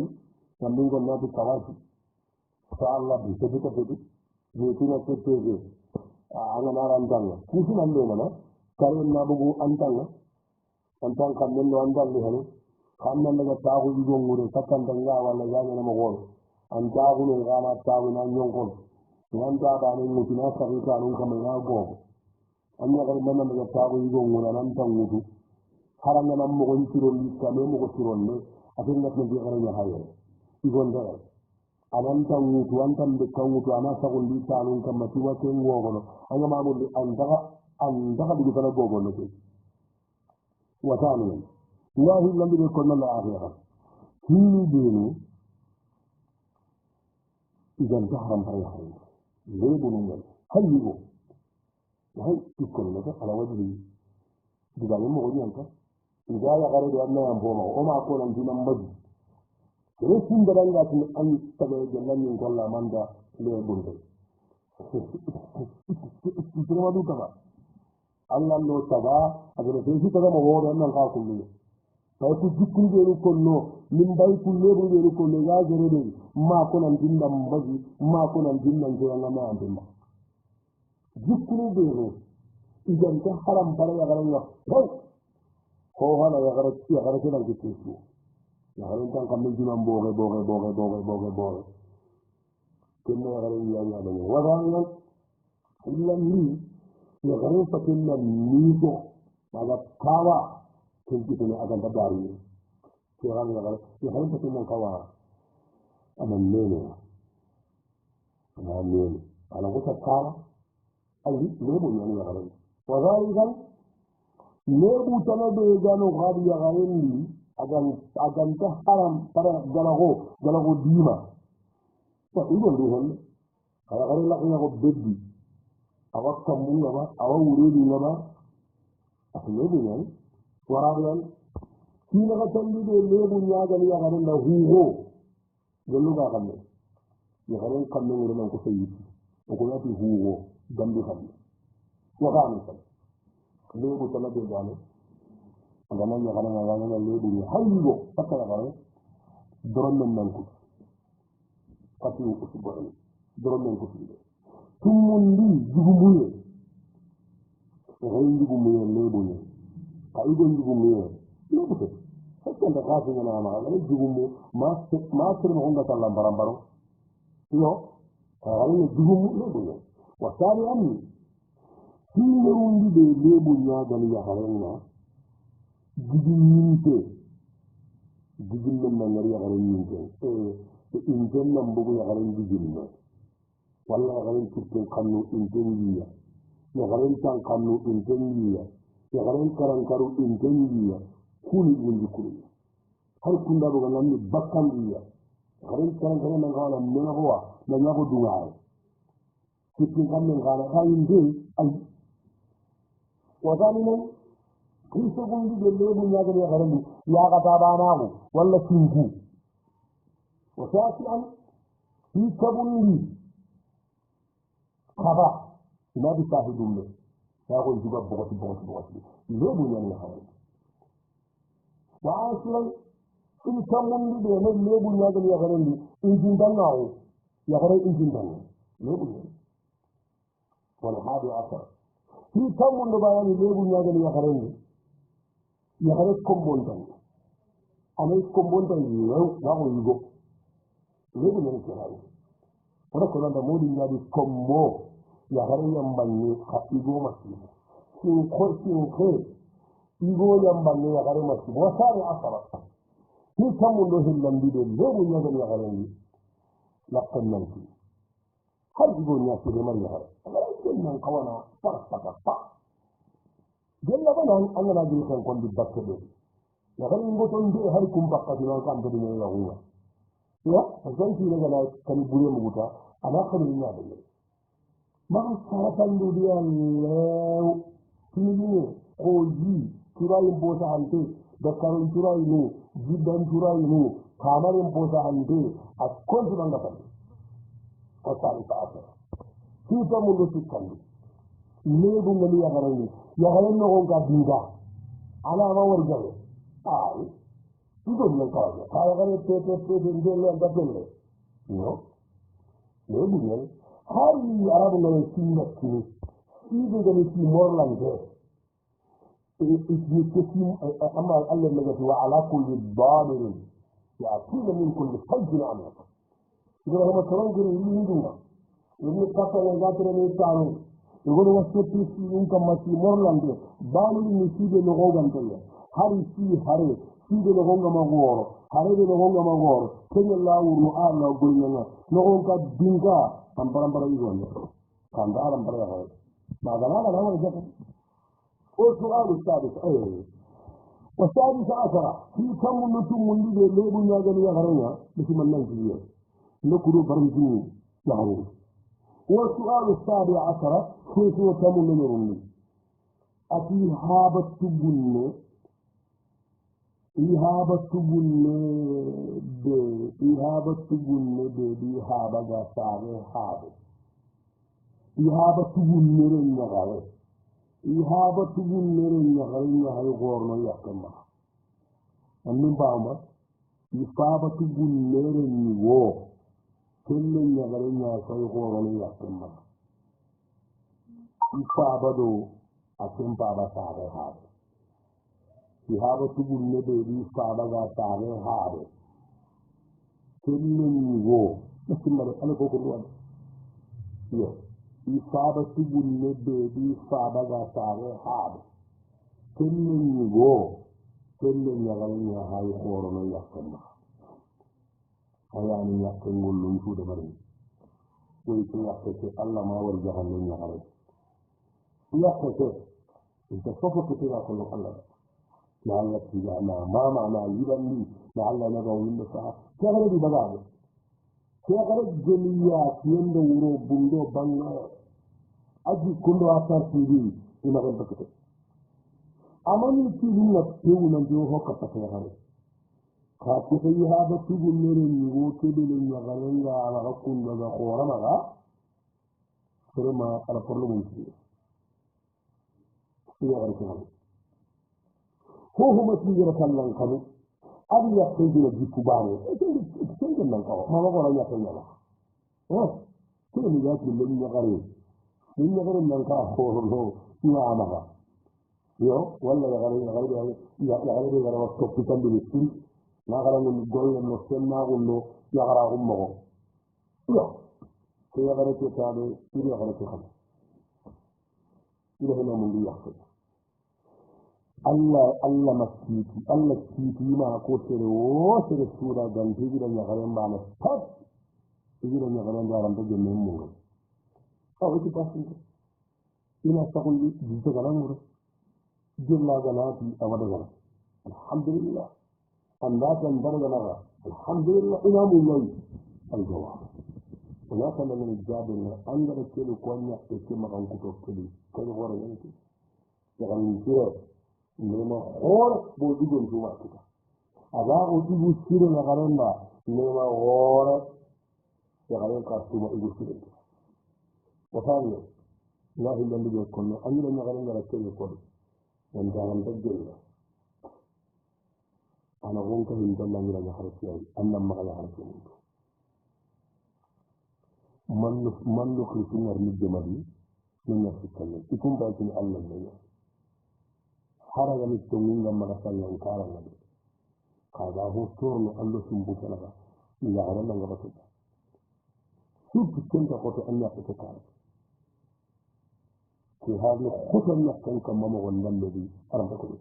tambi ngon nati kawasi fa Allah bi tebita tebi ni tina tebe ana narantanga kisi nande mana kare na bugu antanga antang kammen no andal ni hanu kammen daga tagu igo ngure takandanga walla yana na mo gol antagu no gana tagu na nyongol wanda ba ne mutu na sabi ka nun kamar na go anya gar nan daga tagu igo ngure nan tan mutu haranga nan mo gon tiro ni ka me mo go tiro ne afin na ne gara ya haye igon da anan tan mutu an tan de kan mutu ana sagun di ta nun kamar ti wa ken go gono anya ma mo an daga bi kana go gono ke wa ta'ala wahi lambi ko nan la akhira hini dinu idan tahram hay hay lebu ngal hayyo hay ikkolle ko ala wajiri digamu mo oniyanka iga ya gare do anna mboma o ma ko nan dinan maji resin da danga tun an tabe da nan golla manda le bunde kuma duka ba Allah no taga agere sai taga mo woro nan ka kullu sai ku jikku de ko no min bay kullu de ko no ya gere de ma ko nan dinan maji ma ko nan dinan go nan ma andima jikku de no idan ta haram bare ya garan yo ko hala ya gara kenan ke tesu ya garan tan kam min dinan boge kenno ya garan ya ya do wadan illa ni ya garan fatin nan ni do daga kawa kin ki ne akan dabari ke ran ya garan fatin nan kawa aman ne ana ko ta kawa ai ne bo ya garan wadan lebu tana be gano gadi ya garendi agan ta haram para galago dima to ido do hon ala gare la ko beddi awakka mun ngaba awa wuredi ngaba lebu nyan warabiyan kina ka tambi de lebu nyaga ya garenda hugo gelu ga kamne ya garen kamne ngoro nan ko sayi ko yati hugo dambi kamne wa kamne lebu tana be gano agana ya gana lebu ni hayyo takala gano doron nan ko pati ko subhanahu doron nan ko tumundi jugumuye rendi gumuye lebu ni kai gon jugumuye lebu te hakkan da kafi na ma ne jugumu ma sir mo ngata lam barambaro yo ay jugumu lebu ni wasari amni hirundi de lebu nya gal ya harenna gidinte gidin nan ngari ya haren yinte inten nan bugu ya haren gidinno walla ya haren turkin kanu intengiya ya haren tan kanu intengiya ya haren karankaru intengiya kuni wundi kuni har kunda buga nan bakkan iya haren karankaru nan kana mena howa na nyago dungaay turkin kanu kana kayinde ay wazani nan kristo gundi de lebu nyaga ya garandi ya gata banahu walla tinku wasati an fi kabundi khaba ina bi sahidum le ya ko juga bogoti lebu nyaga ya garandi wa aslan fi kabundi de lebu nyaga ya garandi injin dangawo ya garandi injin dangawo lebu wala hadi asar fi kabundi bayani lebu nyaga ya garandi ya gare kombontan anai kombontan yau na ko yugo lebu ne ke hawo ora ko da modi ya di kombo ya gare yambanni ka igo masu sin ko igo yambanni ya gare masu wasari asara ni kamundo hillandi de lebu nya ya gare ni lakkan nan ki har igo nya ke de man ya gare nan kawana pa jella bana angana jiri kan kondi bakke do ya kan ngoto ndi har kum bakka dina kan do ni ya huwa ya kan ti daga na kan bure mu guta ana kan ni ya de ma sara kan do dia lew tini ko ji turai bota ante da kan turai ne jidan turai ne kamarin bota ante a kon tu banga tan ko tan ta ata ti to mu do tikandi lebu ngani ya garani ya garan no ga dinga ala ma warjale ai tudo ne ka ya gare te dinga da belle no lebu ne hari arabu ne sinna kini ido ga ne ki morlande ni ke ki amma Allah ne ga wa ala kulli dadir ya kullu min kulli fajr amra ido ma taron gari ni dinga ni ka ta ga ta ne taro igoro wasoti si income si morlande bani ni side no gogantaya hari si hare side no gonga magoro hare no gonga magoro kenya lawuru ala goyanga no gonga dinga ambarambara igonne kanda arambara ya magana na na jaka o sualu sadis wasadis asara fi kam mutum mundi de lebu nyaga ni haranya mutum nan jiye no kudo baranji ya haru والسؤال السابع عشر كيف يتم من إهابة تبني بإهابة جاساري هابة إهابة تبني رنغالي إهابة تبني رنغالي غورنا يحكمها أمين باما إصابة تبني رنغو كل نغالي غورنا يحكمها إصابة دو أكيم بابا ساري هابة إهابة تبني بإصابة جاساري هابة كل نغو لكن مرة أنا بقول وانا إصابة تبني بإصابة جاساري هابة كل نغو كل نغالي هاي غورنا يحكمها أيعني يحكم اللي يفوت مرين ويكون يحكم الله ما ورجها من يغرب يحكم انت صفت كده كل الله لعلك تجعلنا ما معنى يبني لعل نبغى من الصحة كغرب بغاض كغرب جميعات يندورو بندو بنا أجي كل أثار تيجي إما غير بكتير أماني تيجي نبتو نجوه كتير خاطر إهابة تبني رنغو كبير نغالي على غكون نغاقورا مغا فرما على فرلو هو مسيرة اللنقل أبي يقتل الجيكوباني كيف اللنقل ما بقول يقتل الله كل مجاك من يغري من يغري اللنقل هو نعمها ولا يغري وقت تنبي نغرى الجول المسلم نقول يغرى أمه كي يغرى تتابع كي يغرى تخلص إلى هنا من يحصل الله مسكيتي الله كيتي ما كوتر وسر السورة جنتي إلى يغرى معنا فت إلى يغرى جارم تجمع مورا أو إيش تاسين إلى تقول جيت جانا مورا جل جانا في أودا جانا الحمد لله الناس انبرنا الحمد لله إمام الله الجواب هناك من الجاب أنظر كيلو كونيا كما كان كتب كلي كي غور ينتي يعني كده لما غور بوديجون جوا كده أذا أوديجو سير نغرنا لما غور يغير كاستوما إيجو سير وثانيا لا هي اللي يكون أني لما غرنا ركيل يكون وندعم تجيل أنا غونك من دلنا من الحركة أنا ما على حركة من نخلصين الرجال مدي من نفسنا يكون بعدين الله جل حركة مستمين لما رسال ينكار النبي هذا هو سورة الله سبحانه وتعالى لا غير الله غبطه شوف كنت قلت أن يأتكار في هذه خطر نحكم كما مغنى الذي أرمتكم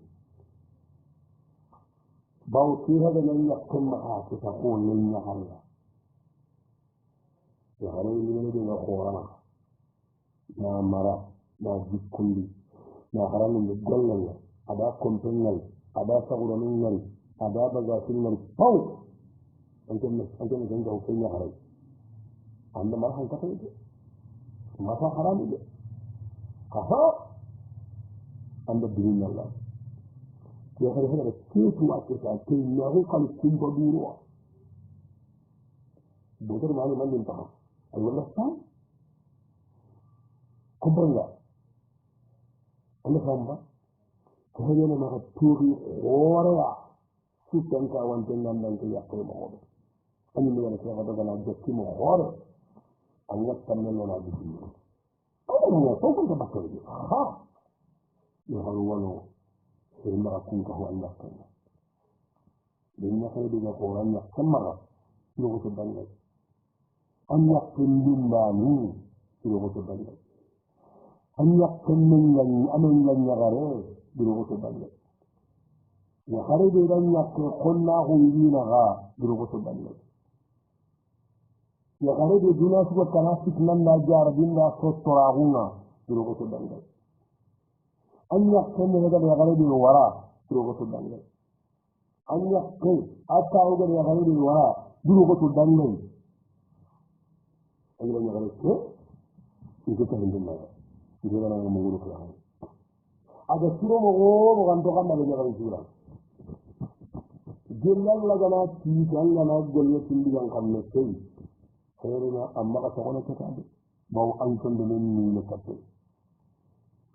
باو في هذا لن يحكم معك تقول لن يحرر يحرر من الذين يخورنا ما مرا ما جيب كلي ما حرم من الجلل أدا كمتنل أدا صغرنل أدا بغاسلنل باو أنت مجنجه في يحرر عند مرحل تقليد ما فا حرام إليه كفا عند الدين الله يقول هذا كيف واقع كي نهو قال كم بدوروا بودر مالي من ينتهى أي والله سام كبرنا أنا فاهم كهذا ما توري ورا شو تنكا وانتنا ننكا يقول مهود أنا اللي أنا كذا بدنا نجسم مهود أنا كمل ولا بيجي أنا سوف نتبصر ها يهرولو إما أكون كهو أن يحكم لأن خير القرآن يحكم لغة البلد أن يحكم لله لغة البلد أن يحكم من لن يغرر بلغة البلد وخرج لن يحكم قلناه يدينها بلغة البلد وخرج الناس والتناسك من لا جار بنا سطراهنا بلغة البلد أن يحكم هذا الغريب الوراء بلغة الدنيا أن يحكم حتى هذا الغريب الوراء بلغة الدنيا أيضا الغريب ike tahindinna igana mungulu kala aga siro mo kan to kan na ga sura jellal la gana ti ganga na golle tindi gan kan ne sey herina amma ka to kono katabe baw an ton de men ni ne katte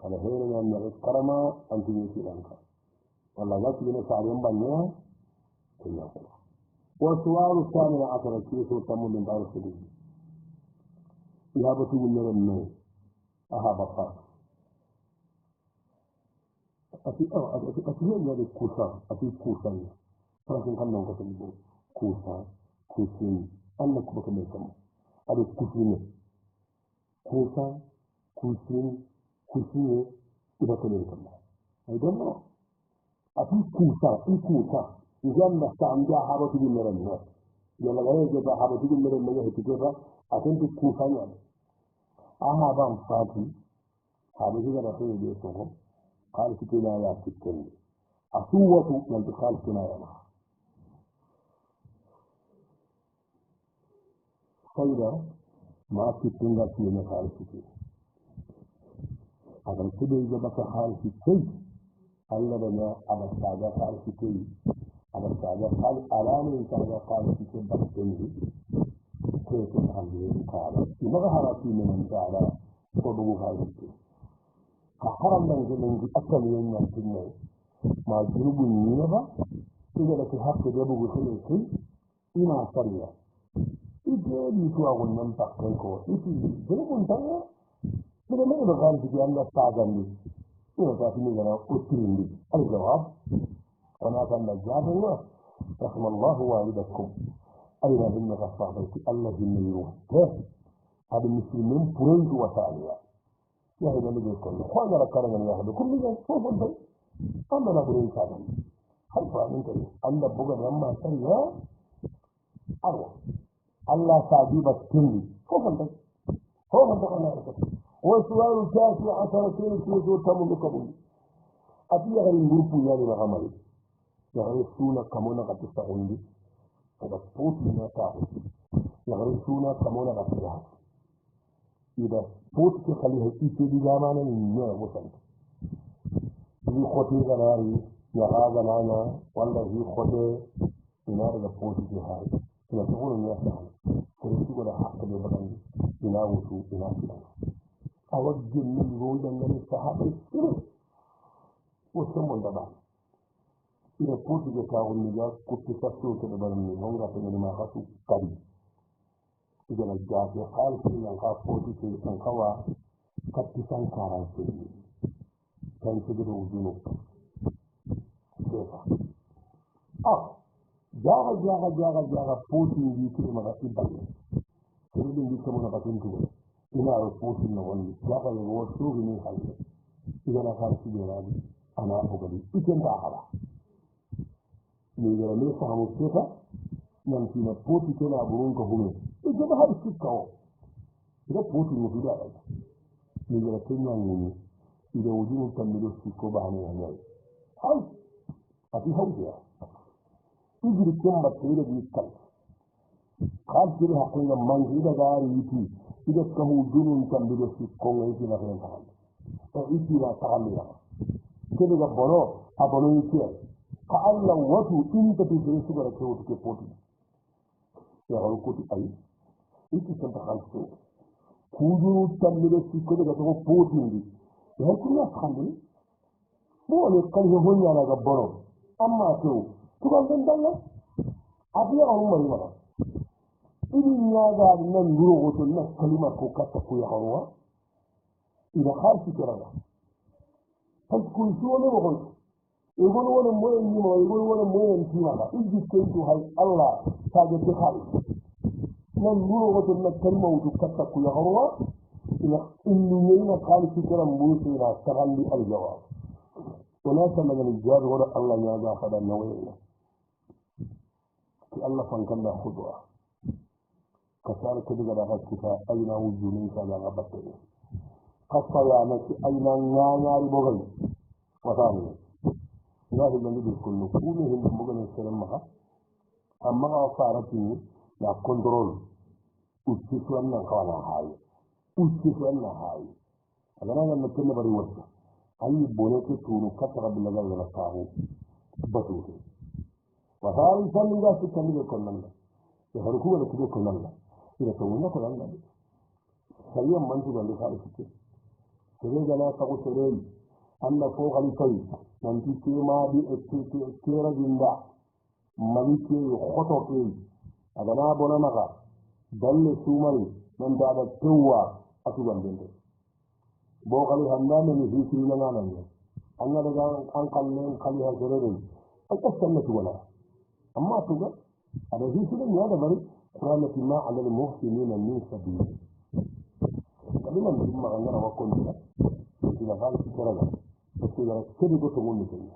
ala herina na karama anti ni silanka wala ga ti ne saaren bannya kunya ko wa suwalu thani akara kiso tamu min dar sudi ya batu ne ne aha bafa ati ne de kusa ati kusa ne farkin kan nan ka tabi kusa kusin Allah kuma kuma sama ada kusine kusa kusine ida ko ne kama I don't know ati kusa idan da ta anja habatu bin ran ne yalla ga yake da habatu bin ran ne yake ba akan kusa ne aha ban fati habatu da rasul da so قال كتنا يا كتن أصوة من دخال كنا يا ما خيرا ما كتن لا كنا قال كتن أنا كده إذا بقى حال كتن الله بنا أبى ساجا قال كتن أبى ساجا قال ألام ساجا قال كتن بكتنه كيف تفعل قال إذا هرتي من تعالى فضوه هذا haram nan gelen akal yen nan tinne ma jurubun ni ba ida da hakku da bugu sai ina sariya ide ni to agun nan takkai ko iti jurubun tanga ida ne da kan ji Allah ta gandi ina ta tini gara utindi al jawab wana kan da jabuna rahmallahu walidakum ayna inna ghaffarati allazi min yuh hadi muslimin purantu wa ta'ala ya hada ne ko ko ga karan ya hada kullu ga ko ban bai amma na burin ka dan har fa min kai Allah buga ran ma sai ya arwa Allah sabiba tinni ko ban bai kana ko wa suwaru kafi asara tin ko tamu ko bun abiya ga ngurpu ya ni amali ya ga suna kamona ka ta undi da putu na ta ya ga suna kamona ka ta ida put ke khali hati ke di zamana ni ne musan ni khoti ganari ya ga ganana walla hi khote ina da put ke hari ina to ne ya sa ko ni ko da hakka de bakan ina wutu ina kida awajin ni rodan ne sahabi ko mun da ba ina put ke ta woni ya ko ke ta so ke da ban ni honga to ni ma hasu kari igana jafe halki nan ka foti ke kan kawa katisan karan su kan su gudu wujuno sefa jaga foti yi ke ma ga ibba sai din di kuma ba tin tuba ina ro foti na wani jaga ne wo su ni halki igana halki ne rabi ana ogadi ikin da hala ni ga ne samu sefa nan kina foti ke na burun ka hume ita ba har kawo da foti mu da ba ni ga kenya ne ida wujin kan mi su ko ba ne ne ai a fi hauja igiri kin ba sai da bi kan kan ji hakkin man ji da gari yi ida ka wujin kan mi su ko ne ji na kan ta to iti na ta ne ke daga bono abono yi ka Allah wato in ta fi su ga ko ke foti ya hawo ko ai iki santa khalsu kudu tamile sikko daga to potindi ya kuma khandi bo le kan yo honya na ga boro amma to ban dan dalla abiya on mari ma ini nya ga nan nguro goto na kalima ko kata ko ya hawa ida khalsi kirana hakku suwone mo gon e gon wona moyen ni mo e gon wona moyen ti ma idi ko hay Allah ta ga khali nan nguro wato na kalma wutu katta ku ya harwa ila inni yana kali kiran musu ila tagalli aljawab wala sama min jar wala Allah ya ga fada nawaye ki Allah fankan da khudwa kasar ku daga da hakika aina wujunin ka da batte kasa ya na ki aina nganya ribogal wata ne na da ni kullu kullu hin bugan salam ma amma farati na control uti wannan kawana hayi uccisenna haayi aganagalla kenne bari watta ayi boneke tunu kattara billagallana kaahu batute wasaari salliga sikkandige konnalla e hono kuwala kide konnalla ina tawunna ko nanga de sayyan mantugandi haɗa sikke seregana sago sereyi anda fo hali tawi nanti kemaɗi e keraginda malikeyi hoto keyi agana bonamaka dalle sumari nantaɗa tewwa asugandende bo hali handameni hisirinangananne anga daga an kallen kali ha sereden an kaskanne tugana amma tuga aɗa hisire ñaada bari qur'anati ma ala al muhsinina min sabili kaliman dimmaga ngara wakkondira ina hal keraga parce que gara kedi go to gondi kenna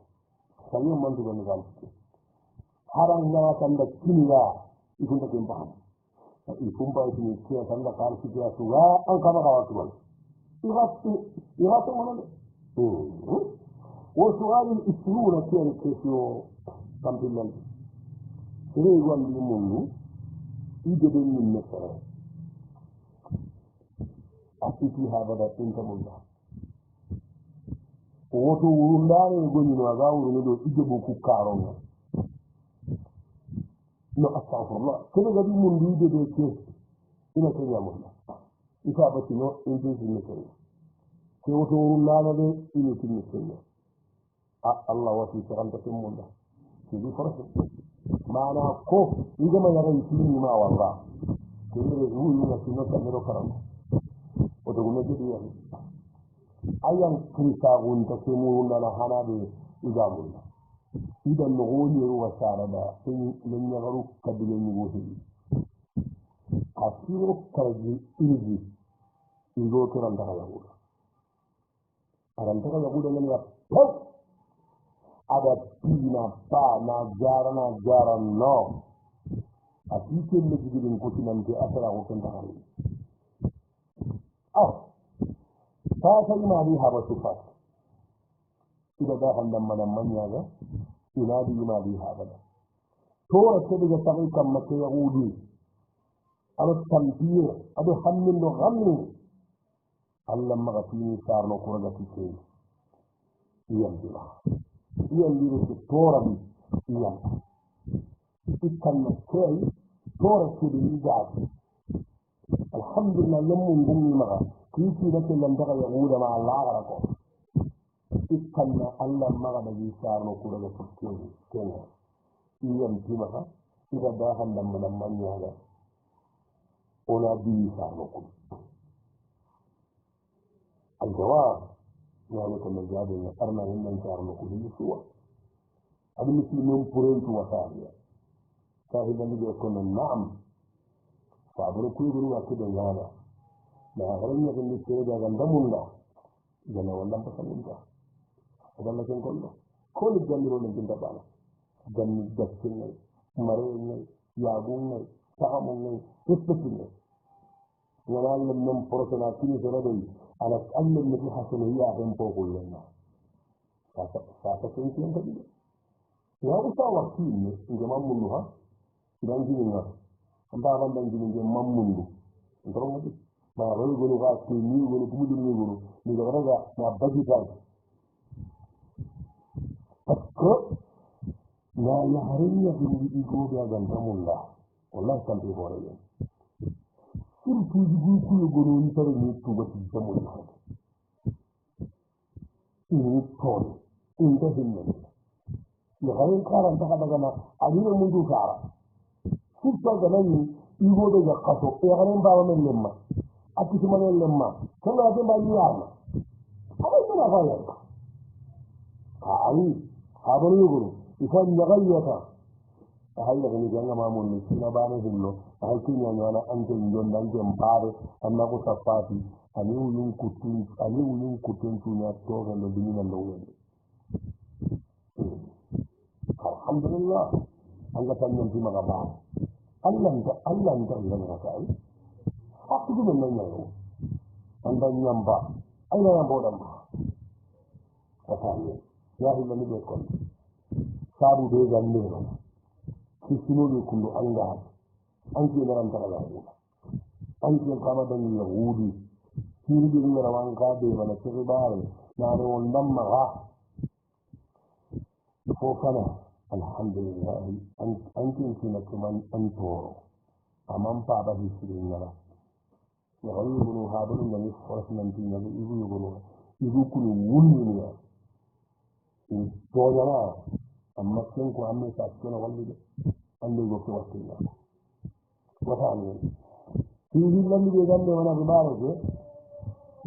sayo mantugani hal sikke haran ngara tanda kiniya ikunta ken paham i kumpaitini kiya tanda hal sikkeya tuga an kama kawa tugana ihatu mana de wo suali isruna kiyani kesio kampillan sere wandi mundu idede min mesere asiti habada intamulla woto wurundare gonino aga wuruni do ide boku karonga no astaghfirullah kede gadi mundu idede ke ina kenyamulla isa batino injisi mesere ke woto wurundare de ina tinni kenya Allah wasi sakanta timmunda kidi forse mana ko igama yaga yitini ma walla kede wuri na tinno kamero karamo oto gume jadi yani ayan krita gunta semurundana hanaɓe igamulla idan no goñeru wa sarada sen len ñagaru kabile ñugo heɗi a siro karji irgi igo kerantaka yaguda arantaka yaguda ngani ya pew aɗa piina pa na jara no a tikelle jigiɗin kotinante asarago kentakari ta imani haba sifat ida da handan manan manyaga ina di imani haba da to ta daga sabai kan maka yahudi ala tambiye ado hannun do gamni Allah magafini sarno kuraga tike iyan dira ko tora bi iyan ikkan na kai tora ke di gaji alhamdulillah lammun gummi maga kiki da ke lambaka yahuda ma Allah gara ko ikkanna Allah maga da bisarno ko daga tukke kenan iyan timaka ida da handan manan manya ga ona bisarno ko aljawab yani ko majabe ya arna hinnan sarno ko ni suwa adu muslimin purentu wasariya sahiban ni ko na'am fabru kuyburu wa kidan yana na haranya kan ni daga gandamulla gana wannan fasalinta idan ken kollo ko ni gandiro ne jinda bana ganni gaskin ne mare ne yagun ne sa'amun ne isbitin ne wala lam porosana kini soradai ala annal nabi hasaniyya ban pogo yana sa kun kin ta bido ya usa wakil ne ngaman munnu ha idan jininga amba ban dan jinin mammundu ndoro ngadi ma wani gonu ga ke ni wani kuma ni gonu ni ga raga na baji ta akko na ya harinya ni go ga ganta mulla wallahi kan bi bore ne surtu ji ku gonu ni tare ni tu ba ti ta mulla ni to in da hinne ya harin karan ta daga na adina mun du kara surtu ga nan igo da kaso ya harin ba wannan lemma akiti manen lemma kala de ba yiyama ay dina faya ay habari yugo ifan nagayata hayya ni janga mamun ni sina bana hillo ay kinya nyana ante njonda ante mpare amma ko safati ani uyun kutun tunya to ga no dinina lawen alhamdulillah anga tan non ti maga ba Allah nda ngana kai aku juga nanya anda nyamba aina yang bodan katanya ya hilla ni bekon sabu de ganne no kisino ni kundu anga anki na ran tala anki kama dan yahudi sirgin rawan ka de mana sirbar na ron dan maga ko kana alhamdulillah an kin kina kuma an toro amman fa ba sirgin na ya wani bunu habun da ni force nan tin da ibu bunu ibu kulu wunni ya to yana amma kin ko amma ta kana walli de an da ko wasu ya wata ne sirgin nan de gambe wana ibara ke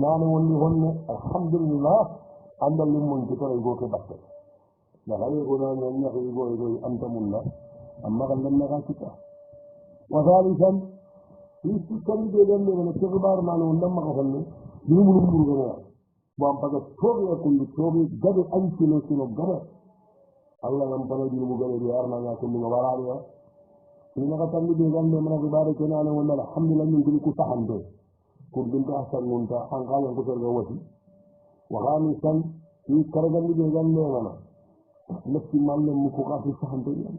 ನಾನು ಒಂದು ಹೊನ್ನೆ ಅಲ್ಹಮ್ದುಲಿಲ್ಲಾಹ ಅಂದಲ್ಲಿ ಮುಂಚೆ ಇಗೋಕೆ ಬರ್ತದೆ ನಮಗೆ ಕೂಡ ನನ್ನ ಇಗೋ ಅಂತ ಮುನ್ನ ಅಮ್ಮ ಕಲ್ಲನ್ನ ಕಾಸಿಕ ವಸಾಲಿಸನ್ ಈ ಚಿಕ್ಕಂದಿಗೆ ನನ್ನ ಚೆಗಬಾರು ನಾನು ಒಂದಮ್ಮ ಕಸನ್ನು ನೀವು ಮುಂದುಗನೆ ಬಾಂಪಗ ಚೋಬಿಯ ಕುಂದು ಚೋಬಿ ಗದೆ ಅಂಚಿನ ಗದೆ ಅಲ್ಲ ನಮ್ಮ ಪರವಾಗಿ ಮುಗದೆ ಯಾರು ನಾನು ಯಾಕೊಂಡು ವರಾಡಿಯ ನಿನಗ ತಂದಿಗೆ ಗಂದೆ ಮನೆಗೆ ಬಾರಕ್ಕೆ ನಾನು ಒಂದು ಅಲ್ಹಮ್ದುಲಿಲ್ಲಾಹ ನಿಂಗೆ ಕುಸಹಂದೆ kurbin ta sanunta an kala ko to wati wa gani san yi karagal ni gan ne mana nafsi malle mu ko ka fi sahante ni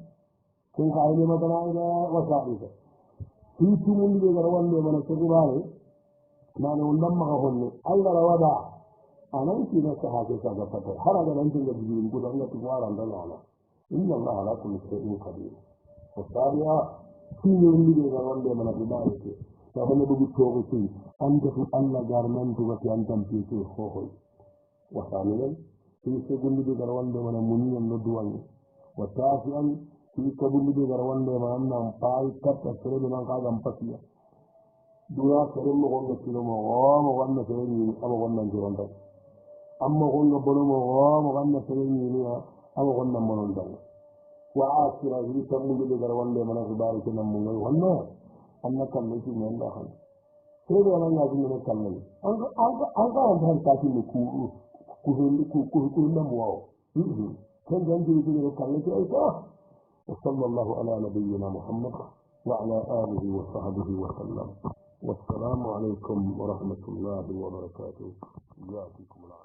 kun ka ile mata na ila wasari ta yi tumun ni gar wande mana to bare na ne undam ma honne alla rawada anan ki na sahaje sa ga fata har ga nan tin da bijin ko dan ta wara dan ala inna allaha ala kulli shay'in qadir wasariya tumun ni gar wande mana to bare ke فهنا بقول شيء أنت الله جارمان تبغى أنتم تيجي خوي وثانيا في سجون دي كروان ده من مني الندوان وثالثا في سجون دي كروان ده من نام باي كات أسرع من كذا أمبتيا دورا كريم مغون كيلو مغون كريم أبغى غون نجوران ده أما غون بنو مغون كريم أبغى غون نمرون ده وآخر في سجون دي كروان ده من خبار كنا مني غون أنا كمل في من ده هم كل أنا لازم من كمل أنك أنت كاتي كوه نمواو كان جنبي يقول كمل في أيها وصلى الله على نبينا محمد وعلى آله وصحبه وسلم والسلام عليكم ورحمة الله وبركاته. جزاكم الله